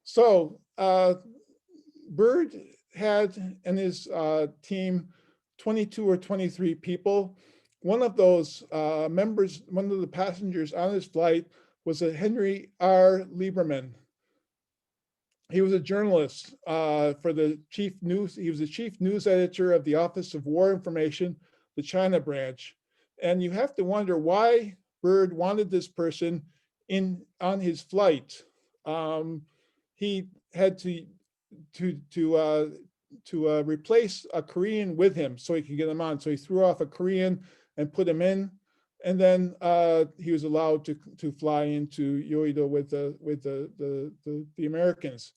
So Bird had in his team 22 or 23 people. One of those members, one of the passengers on his flight was a Henry R. Lieberman. He was a journalist for the chief news. He was the chief news editor of the Office of War Information, the China branch. And you have to wonder why Bird wanted this person on his flight. He had to replace a Korean with him so he could get him on. So he threw off a Korean and put him in, and then he was allowed to fly into Yoido with the Americans.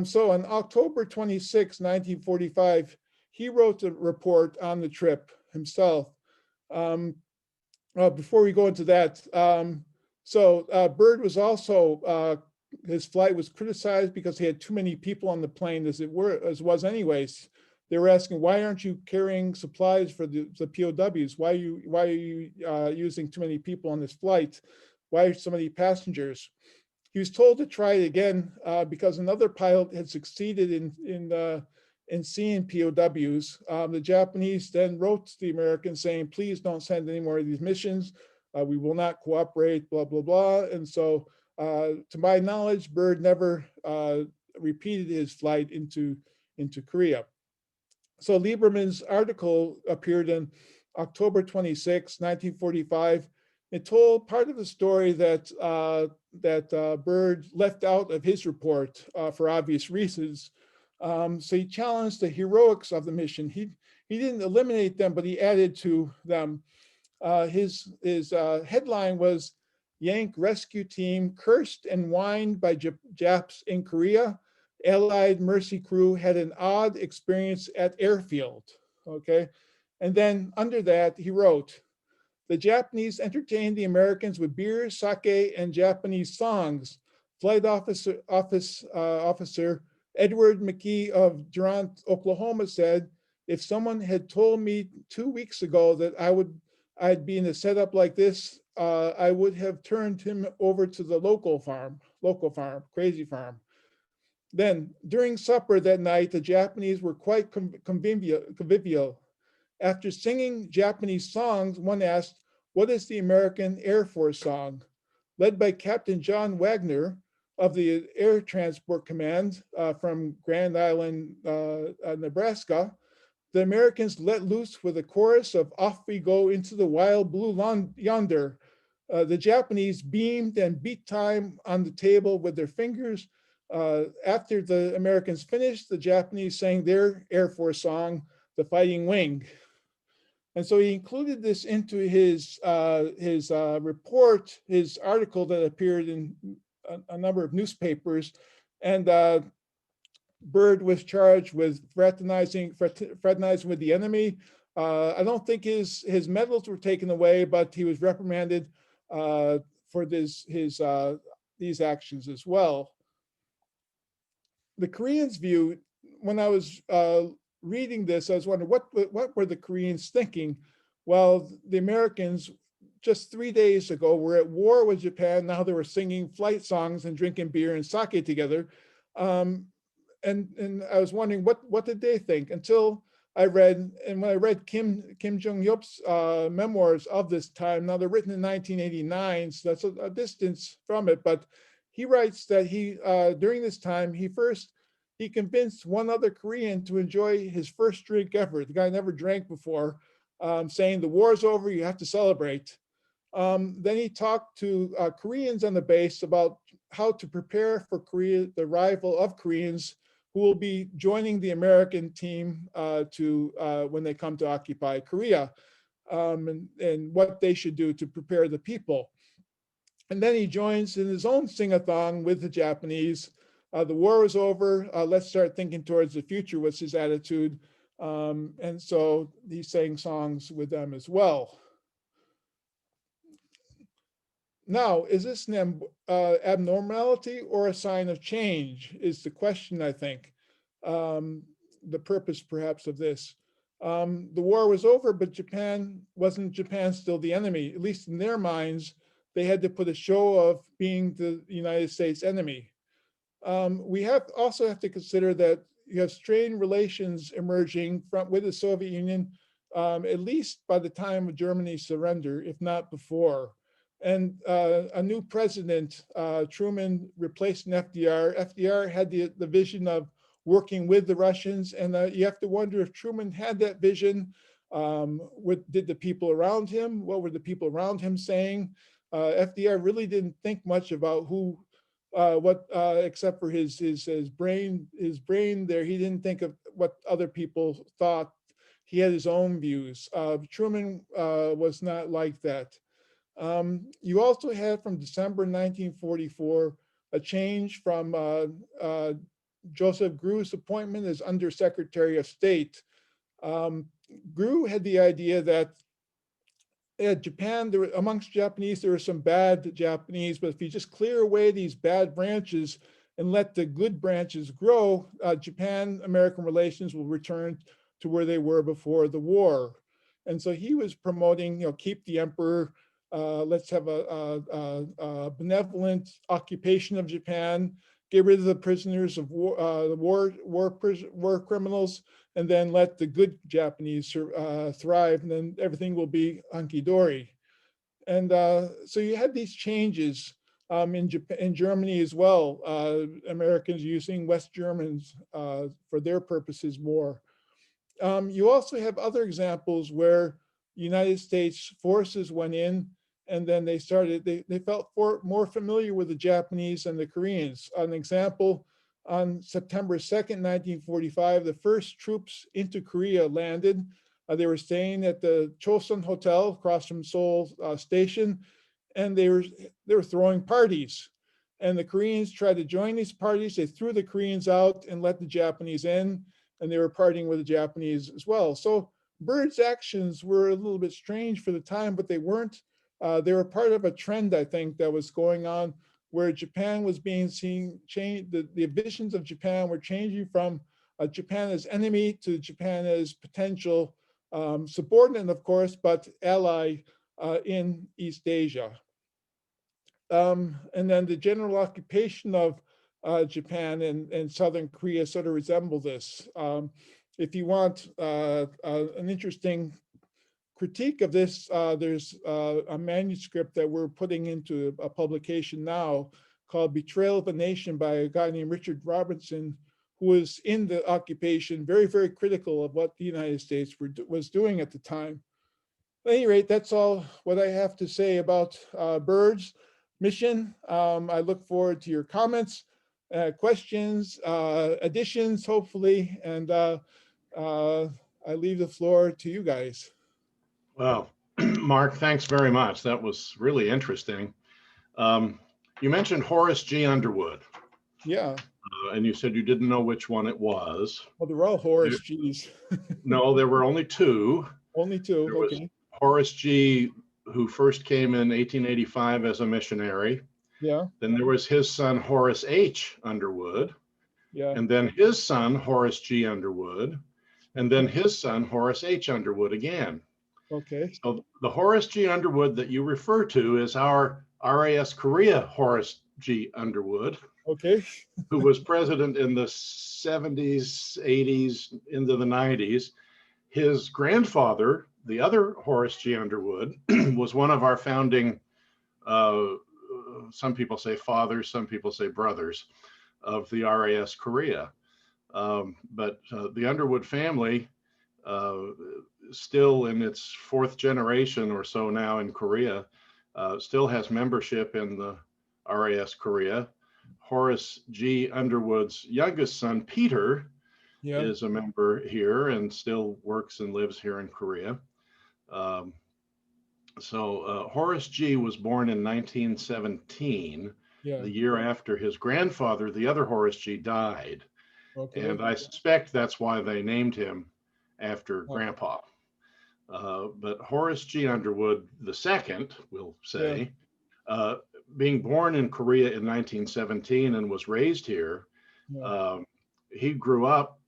So on October 26, 1945, he wrote a report on the trip himself. Before we go into that, Bird was also, his flight was criticized because he had too many people on the plane, as was anyways. They were asking, why aren't you carrying supplies for the POWs? Why are you using too many people on this flight? Why so many passengers? He was told to try it again because another pilot had succeeded in seeing POWs. The Japanese then wrote to the Americans saying, please don't send any more of these missions. We will not cooperate, blah, blah, blah. And so To my knowledge, Bird never repeated his flight into Korea. So Lieberman's article appeared in October 26, 1945. It told part of the story that Bird left out of his report for obvious reasons. So he challenged the heroics of the mission. He didn't eliminate them, but he added to them. His headline was "Yank Rescue Team Cursed and Whined by Japs in Korea. Allied Mercy Crew had an odd experience at airfield." Okay, and then under that he wrote, "The Japanese entertained the Americans with beer, sake, and Japanese songs. Flight officer Edward McKee of Durant, Oklahoma said, if someone had told me 2 weeks ago that I'd be in a setup like this, I would have turned him over to the local farm, crazy farm." Then, during supper that night, the Japanese were quite convivial. After singing Japanese songs, one asked, "What is the American Air Force song?" Led by Captain John Wagner of the Air Transport Command from Grand Island, Nebraska, the Americans let loose with a chorus of "Off We Go into the Wild Blue Yonder." The Japanese beamed and beat time on the table with their fingers. After the Americans finished, the Japanese sang their Air Force song, "The Fighting Wing." And so he included this into his report, his article that appeared in a number of newspapers. And Bird was charged with fraternizing with the enemy. I don't think his medals were taken away, but he was reprimanded for these actions as well. The Koreans' view, when I was reading this, I was wondering what were the Koreans thinking? Well, the Americans just 3 days ago were at war with Japan. Now they were singing flight songs and drinking beer and sake together. And I was wondering what did they think until I read, and when I read Kim Jong-yup's memoirs of this time. Now they're written in 1989, so that's a distance from it, but he writes that during this time, he convinced one other Korean to enjoy his first drink ever. The guy never drank before, saying the war's over, you have to celebrate. Then he talked to Koreans on the base about how to prepare for the arrival of Koreans who will be joining the American team when they come to occupy Korea, and what they should do to prepare the people. And then he joins in his own sing-a-thong with the Japanese. The war is over. Let's start thinking towards the future was his attitude. And so he sang songs with them as well. Now, is this an abnormality or a sign of change is the question, I think. The purpose perhaps of this. The war was over, but wasn't Japan still the enemy? At least in their minds, they had to put a show of being the United States enemy. We also have to consider that you have strained relations emerging with the Soviet Union, at least by the time of Germany's surrender, if not before. And a new president, Truman, replaced FDR. FDR had the vision of working with the Russians, and you have to wonder if Truman had that vision. Did the people around him? What were the people around him saying? FDR really didn't think much about except for his brain. His brain there, he didn't think of what other people thought. He had his own views. Truman was not like that. You also had from December 1944 a change from Joseph Gru's appointment as Undersecretary of State. Gru had the idea that Japan, amongst Japanese, there were some bad Japanese, but if you just clear away these bad branches and let the good branches grow, Japan-American relations will return to where they were before the war. And so he was promoting, keep the emperor, let's have a benevolent occupation of Japan, get rid of the prisoners of war, the war criminals, and then let the good Japanese thrive, and then everything will be hunky-dory. And so you had these changes. In Japan, in Germany as well, Americans using West Germans for their purposes more. You also have other examples where United States forces went in and then they felt more familiar with the Japanese and the Koreans. An example, on September 2nd, 1945, the first troops into Korea landed. They were staying at the Chosun Hotel across from Seoul Station, and they were throwing parties. And the Koreans tried to join these parties. They threw the Koreans out and let the Japanese in, and they were partying with the Japanese as well. So Bird's actions were a little bit strange for the time, but they weren't. They were part of a trend, I think, that was going on where Japan was being seen, change, the visions of Japan were changing from Japan as enemy to Japan as potential subordinate, of course, but ally in East Asia. And then the general occupation of Japan and Southern Korea sort of resemble this. If you want an interesting critique of this, there's a manuscript that we're putting into a publication now called Betrayal of a Nation by a guy named Richard Robinson, who was in the occupation, very, very critical of what the United States was doing at the time. At any rate, that's all what I have to say about Bird's mission. I look forward to your comments, questions, additions, hopefully, and I leave the floor to you guys. Well, Mark, thanks very much. That was really interesting. You mentioned Horace G. Underwood, Yeah, and you said you didn't know which one it was. well, they're all Horace G's. No, there were only two. Only two, There was okay. Horace G., who first came in 1885 as a missionary. Yeah, Then there was his son, Horace H. Underwood, yeah, and then his son, Horace G. Underwood, and then his son, Horace H. Underwood again. okay. So the Horace G. Underwood that you refer to is our RAS Korea Horace G. Underwood, Okay, who was president in the 70s, 80s, into the 90s. His grandfather, the other Horace G. Underwood, was one of our founding, some people say fathers, some people say brothers, of the RAS Korea. But the Underwood family, still in its fourth generation or so now in Korea, still has membership in the RAS Korea. Horace G. Underwood's youngest son, Peter, yeah, is a member here and still works and lives here in Korea. So Horace G. was born in 1917, yeah, the year after his grandfather, the other Horace G., died. okay. And I suspect that's why they named him after Grandpa. But Horace G. Underwood II, we'll say, being born in Korea in 1917 and was raised here, he grew up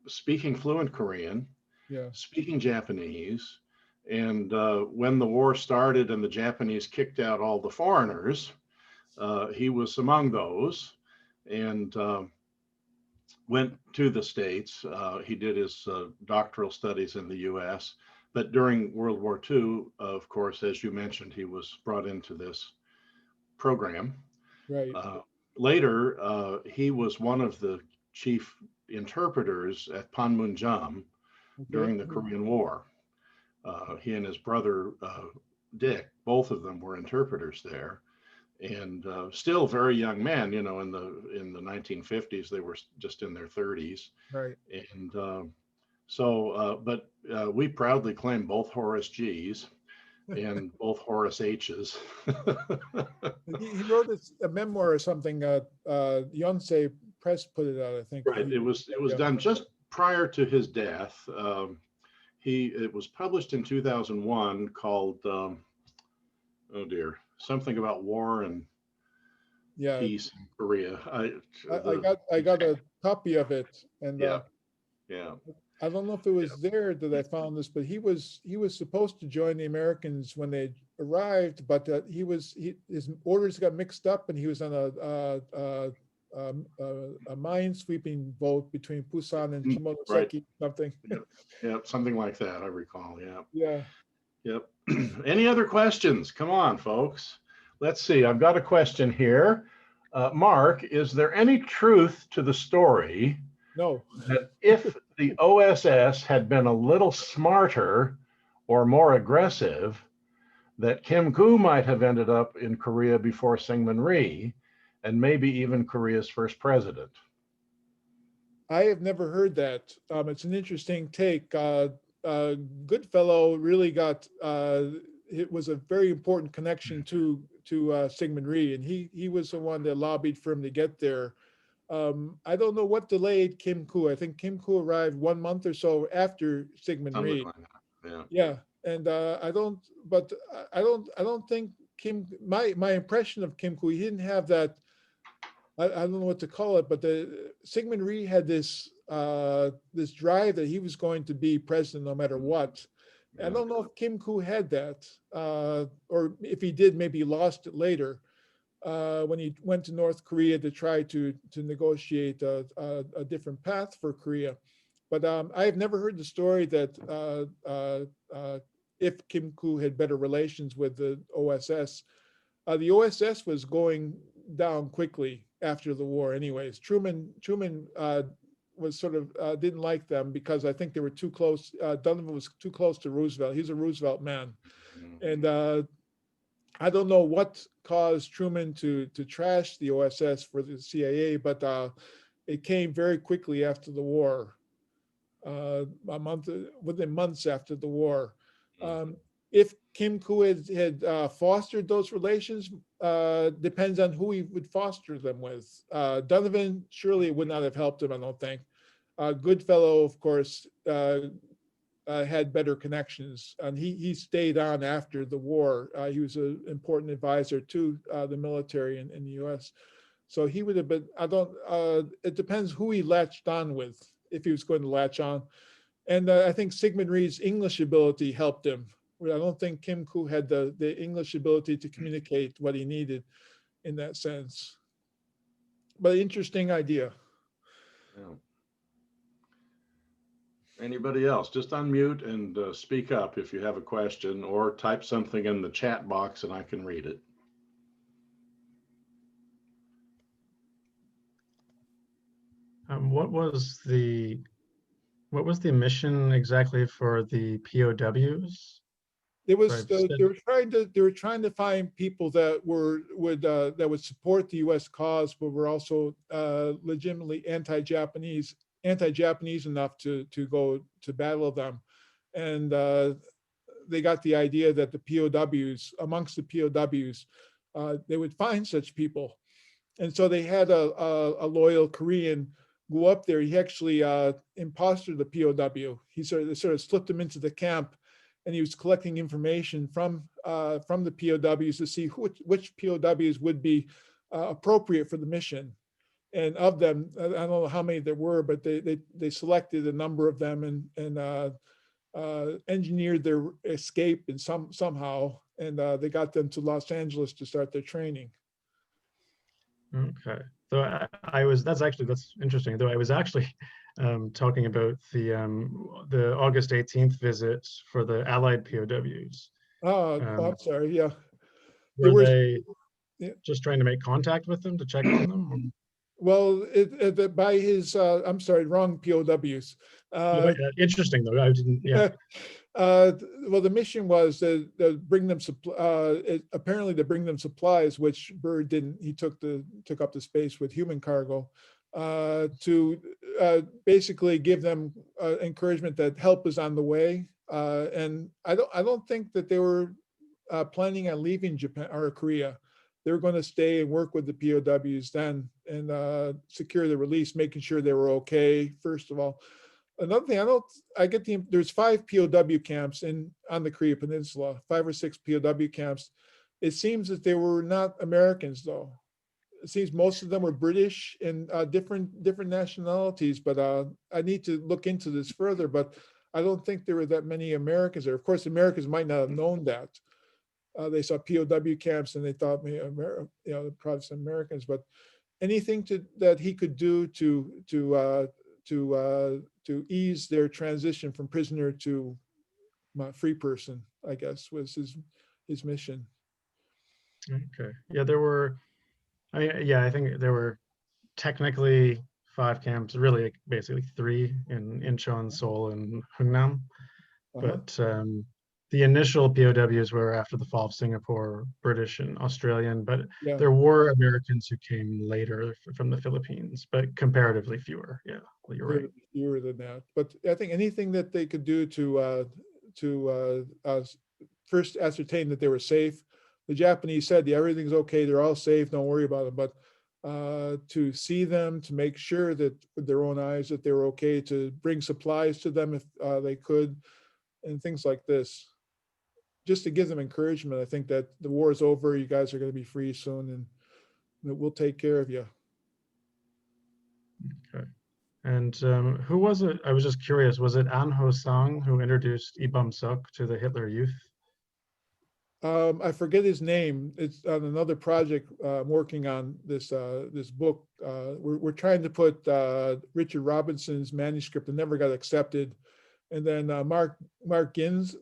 speaking fluent Korean, speaking Japanese. And when the war started and the Japanese kicked out all the foreigners, he was among those and went to the States. He did his doctoral studies in the US. But during World War II, of course, as you mentioned, he was brought into this program. Right. Later, he was one of the chief interpreters at Panmunjom during the Korean War. He and his brother, Dick, both of them were interpreters there. And still very young men, you know, in the 1950s, they were just in their 30s. Right. And but we proudly claim both Horace G's and both Horace H's. He wrote a memoir or something. Yonsei Press put it out, I think. Right. It was done just prior to his death. It was published in 2001 called oh dear, something about war and peace in Korea. I got a copy of it, and yeah. I don't know if it was there that I found this, but he was supposed to join the Americans when they arrived, but his orders got mixed up, and he was on a mine-sweeping boat between Busan and Shimonoseki, something. Yeah, something like that, I recall. Yeah. Yeah. Yep. Any other questions? Come on, folks. Let's see, I've got a question here. Mark, is there any truth to the story No. that if the OSS had been a little smarter or more aggressive, that Kim Koo might have ended up in Korea before Syngman Rhee, and maybe even Korea's first president? I have never heard that. It's an interesting take. Goodfellow really got, it was a very important connection to Syngman Rhee, and he was the one that lobbied for him to get there. I don't know what delayed Kim Koo. I think Kim Koo arrived 1 month or so after Syngman Something Rhee. like that. Yeah. Yeah, and I don't think Kim. My impression of Kim Koo, he didn't have that. I don't know what to call it, but the Syngman Rhee had this drive that he was going to be president no matter what. I Yeah. don't know if Kim Koo had that, or if he did, maybe he lost it later when he went to North Korea to try to negotiate a different path for Korea. But I've never heard the story that if Kim Koo had better relations with the OSS. The OSS was going down quickly after the war anyways. Truman was sort of didn't like them because I think they were too close. Donovan was too close to Roosevelt. He's a Roosevelt man. And I don't know what caused Truman to trash the OSS for the CIA, but it came very quickly after the war, within months after the war. If Kim Koo had fostered those relations, depends on who he would foster them with. Donovan surely would not have helped him, I don't think. Goodfellow, of course, had better connections, and he stayed on after the war. He was an important advisor to the military in the U.S. So he would have been. I don't. It depends who he latched on with, if he was going to latch on. And I think Syngman Rhee's English ability helped him. I don't think Kim Koo had the English ability to communicate what he needed in that sense. But interesting idea. Yeah. Anybody else? Just unmute and speak up if you have a question, or type something in the chat box and I can read it. What was the mission exactly for the POWs? It was So they were trying to find people that would support the U.S. cause, but were also legitimately anti-Japanese enough to go to battle them, and they got the idea that the POWs, amongst the POWs, they would find such people, and so they had a loyal Korean go up there. He actually impostered the POW. He sort of slipped him into the camp, and he was collecting information from the POWs to see which POWs would be appropriate for the mission. And of them, I don't know how many there were, but they selected a number of them and engineered their escape in somehow, and they got them to Los Angeles to start their training. okay, so that's interesting. Though I was actually talking about the August 18th visit for the Allied POWs. I'm sorry. Yeah, Were they yeah. just trying to make contact with them to check on them? Well, by his, I'm sorry, wrong POWs. Interesting though. I didn't. Yeah. Well, the mission was to bring them apparently to bring them supplies, which Bird didn't. He took up the space with human cargo to basically give them encouragement that help is on the way. And I don't think that they were planning on leaving Japan or Korea. They were going to stay and work with the POWs then and secure the release, making sure they were okay, first of all. Another thing, there's 5 POW camps on the Korean Peninsula, 5 or 6 POW camps. It seems that they were not Americans though. It seems most of them were British and different nationalities, but I need to look into this further, but I don't think there were that many Americans there. Of course, Americans might not have known that. They saw POW camps and they thought, probably some Americans, but anything that he could do to ease their transition from prisoner to free person, I guess, was his mission. Okay. Yeah, there were, I mean, yeah, I think there were technically 5 camps, really basically 3 in Incheon, Seoul, and Hungnam. Uh-huh. But the initial POWs were after the fall of Singapore, British and Australian, but Yeah. there were Americans who came later from the Philippines, but comparatively fewer. Yeah, well, you're right. Fewer than that. But I think anything that they could do to first ascertain that they were safe. The Japanese said, yeah, everything's okay, they're all safe, don't worry about it. But to see them, to make sure that with their own eyes that they were okay, to bring supplies to them if they could, and things like this. Just to give them encouragement. I think that the war is over, you guys are going to be free soon, and we'll take care of you. Okay. And who was it? I was just curious. Was it An Ho Sang who introduced Ibam Suk to the Hitler Youth? I forget his name. It's on another project. I'm working on this this book. We're trying to put Richard Robinson's manuscript that never got accepted, and then Mark Gin's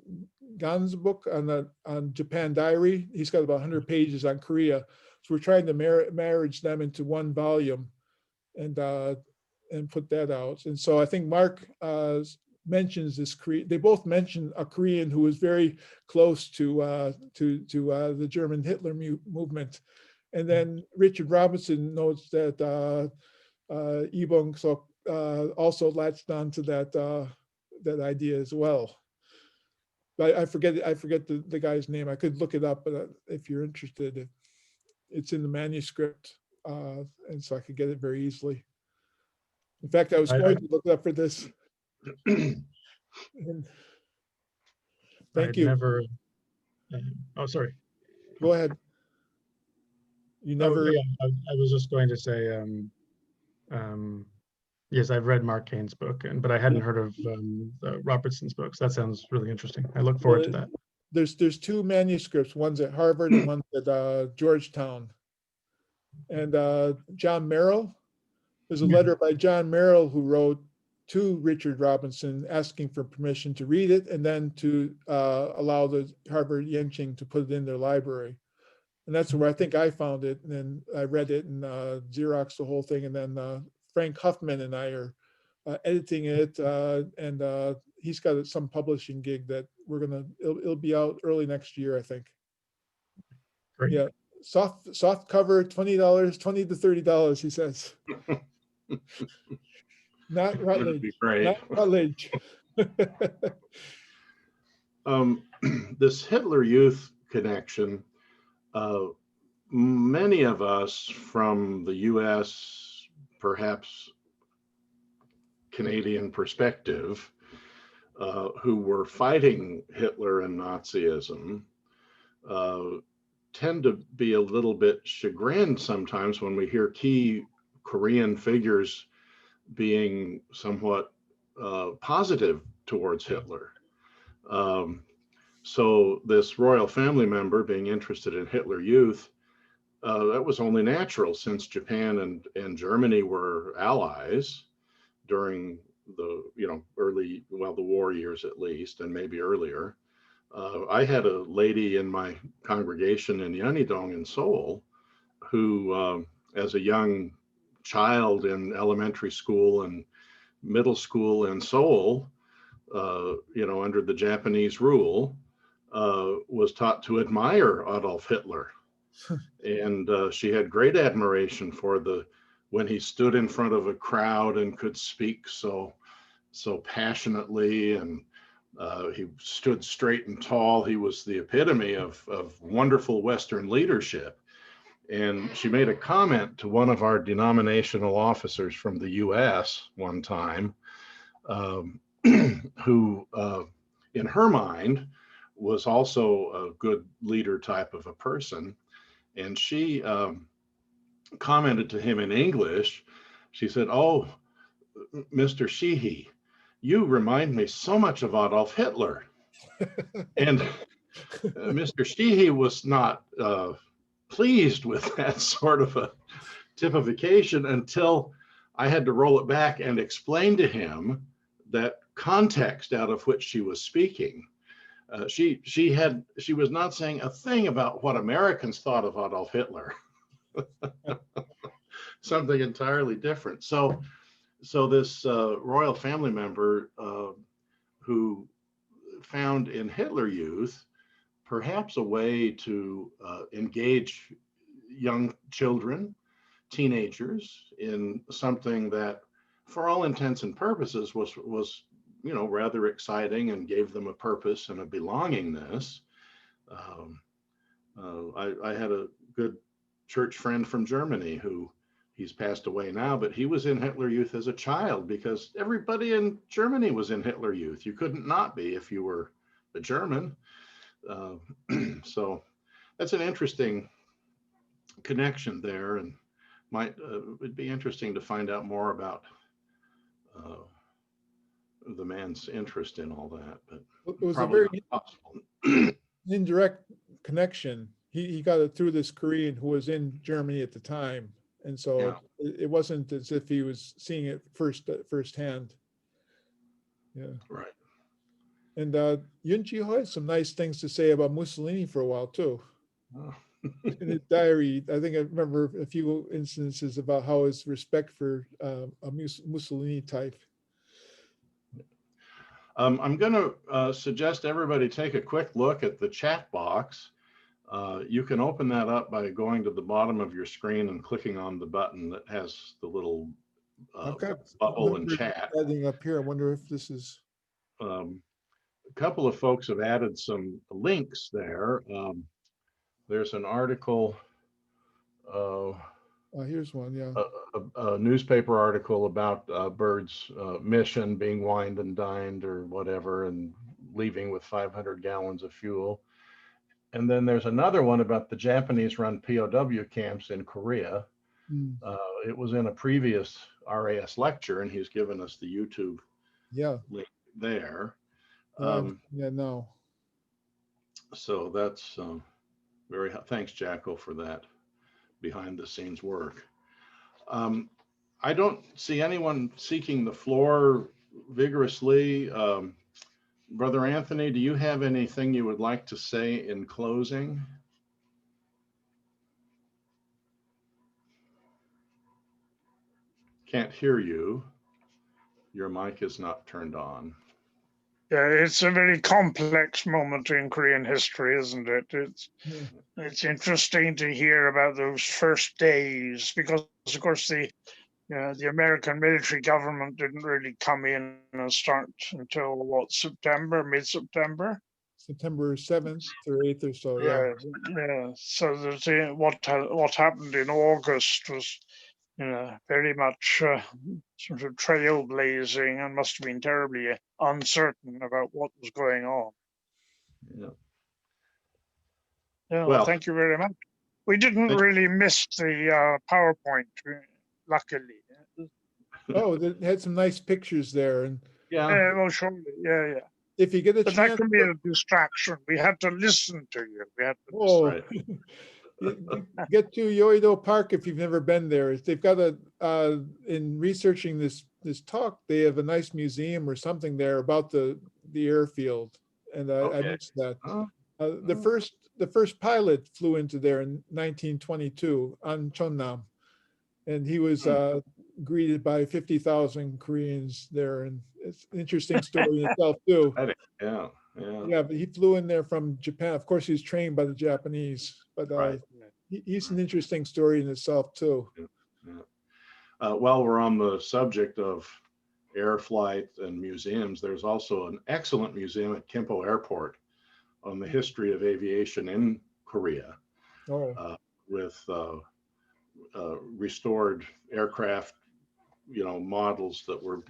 book on Japan Diary. He's got about 100 pages on Korea. So we're trying to marriage them into one volume, and put that out. And so I think Mark mentions this Korean. They both mention a Korean who was very close to the German Hitler movement. And then Richard Robinson notes that Ibong Sok also latched on to that idea as well. But I forget the guy's name. I could look it up, but if you're interested, it's in the manuscript, and so I could get it very easily. In fact, I was going to look it up for this. Thank you. Never. Oh, sorry. Go ahead. You never. Oh, yeah, I was just going to say, yes, I've read Mark Cain's book, but I hadn't heard of Robertson's books. That sounds really interesting. I look forward to that. There's 2 manuscripts. One's at Harvard and one's at Georgetown. And John Merrill, there's a letter by John Merrill who wrote to Richard Robinson asking for permission to read it, and then to allow the Harvard Yenching to put it in their library. And that's where I think I found it. And then I read it and Xeroxed the whole thing. And then Frank Huffman and I are editing it. And he's got some publishing gig that it'll be out early next year, I think. Great. Yeah. Soft cover, $20, $20 to $30, he says. Not Rutledge. Not Rutledge. This Hitler Youth connection, many of us from the US, perhaps Canadian perspective, who were fighting Hitler and Nazism, tend to be a little bit chagrined sometimes when we hear key Korean figures being somewhat positive towards Hitler. So this royal family member being interested in Hitler Youth, that was only natural, since Japan and Germany were allies during the the war years at least, and maybe earlier. I had a lady in my congregation in Yeonidong in Seoul who, as a young child in elementary school and middle school in Seoul, under the Japanese rule, was taught to admire Adolf Hitler. And she had great admiration for when he stood in front of a crowd and could speak so passionately, and he stood straight and tall. He was the epitome of wonderful Western leadership. And she made a comment to one of our denominational officers from the US one time, who in her mind was also a good leader type of a person. And she commented to him in English. She said, "Oh, Mr. Sheehy, you remind me so much of Adolf Hitler." And Mr. Sheehy was not pleased with that sort of a typification until I had to roll it back and explain to him that context out of which she was speaking. She was not saying a thing about what Americans thought of Adolf Hitler. Something entirely different. So this royal family member who found in Hitler Youth perhaps a way to engage young children, teenagers, in something that, for all intents and purposes, was rather exciting and gave them a purpose and a belongingness. I had a good church friend from Germany who, he's passed away now, but he was in Hitler Youth as a child because everybody in Germany was in Hitler Youth. You couldn't not be if you were a German. So that's an interesting connection there, and it'd be interesting to find out more about the man's interest in all that, but It was a probably very not possible. indirect connection. He got it through this Korean who was in Germany at the time. And so Yeah. it wasn't as if he was seeing it firsthand. Yeah. Right. And Yun Ji-ho had some nice things to say about Mussolini for a while too. Oh. In his diary, I think I remember a few instances about how his respect for a Mussolini type. I'm going to suggest everybody take a quick look at the chat box. You can open that up by going to the bottom of your screen and clicking on the button that has the little bubble and chat. Adding up here, I wonder if this is. A couple of folks have added some links there. There's an article, Here's one, yeah. a newspaper article about Bird's mission being wined and dined or whatever, and leaving with 500 gallons of fuel. And then there's another one about the Japanese-run POW camps in Korea. It was in a previous RAS lecture, and he's given us the YouTube link there. No. So that's thanks, Jacko, for that behind-the-scenes work. I don't see anyone seeking the floor vigorously. Brother Anthony, do you have anything you would like to say in closing? Can't hear you. Your mic is not turned on. Yeah, it's a very complex moment in Korean history, isn't it? It's interesting to hear about those first days because, of course, the American military government didn't really come in and start until September, mid-September. September 7th or 8th or so. Yeah. So what happened in August was, very much sort of trailblazing, and must have been terribly uncertain about what was going on. Yeah. Yeah. Well, thank you very much. We didn't really miss the PowerPoint, luckily. Oh, they had some nice pictures there, and well, surely, yeah. If you get a but chance, that could be a distraction. We had to listen to you. We had to Right. Get to Yoido Park if you've never been there. They've got in researching this talk, they have a nice museum or something there about the airfield, and I missed that. The first pilot flew into there in 1922 on Cheonnam, and he was greeted by 50,000 Koreans there, and it's an interesting story in itself too. Yeah, but he flew in there from Japan. Of course, he was trained by the Japanese, but he's an interesting story in itself too. While we're on the subject of air flight and museums, there's also an excellent museum at Gimpo Airport on the history of aviation in Korea, with restored aircraft, models that were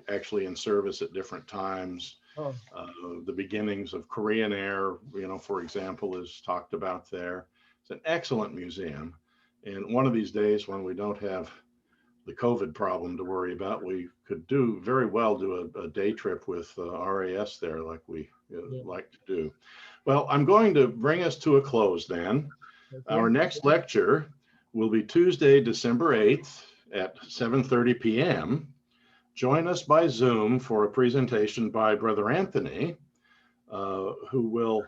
actually in service at different times. The beginnings of Korean Air, for example, is talked about there. It's an excellent museum. And one of these days when we don't have the COVID problem to worry about, we could do a day trip with RAS there like we like to do. Well, I'm going to bring us to a close then. Okay. Our next lecture will be Tuesday, December 8th at 7:30 p.m. Join us by Zoom for a presentation by Brother Anthony who will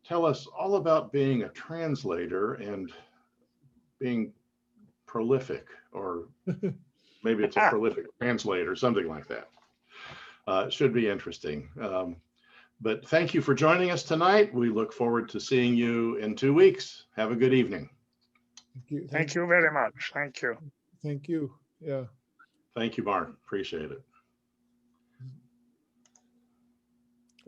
tell us all about being a translator and being prolific, or maybe it's a prolific translator, something like that. It should be interesting. But thank you for joining us tonight. We look forward to seeing you in 2 weeks. Have a good evening. Thank you. Thank you very much. Thank you. Thank you. Yeah. Thank you, Mark. Appreciate it.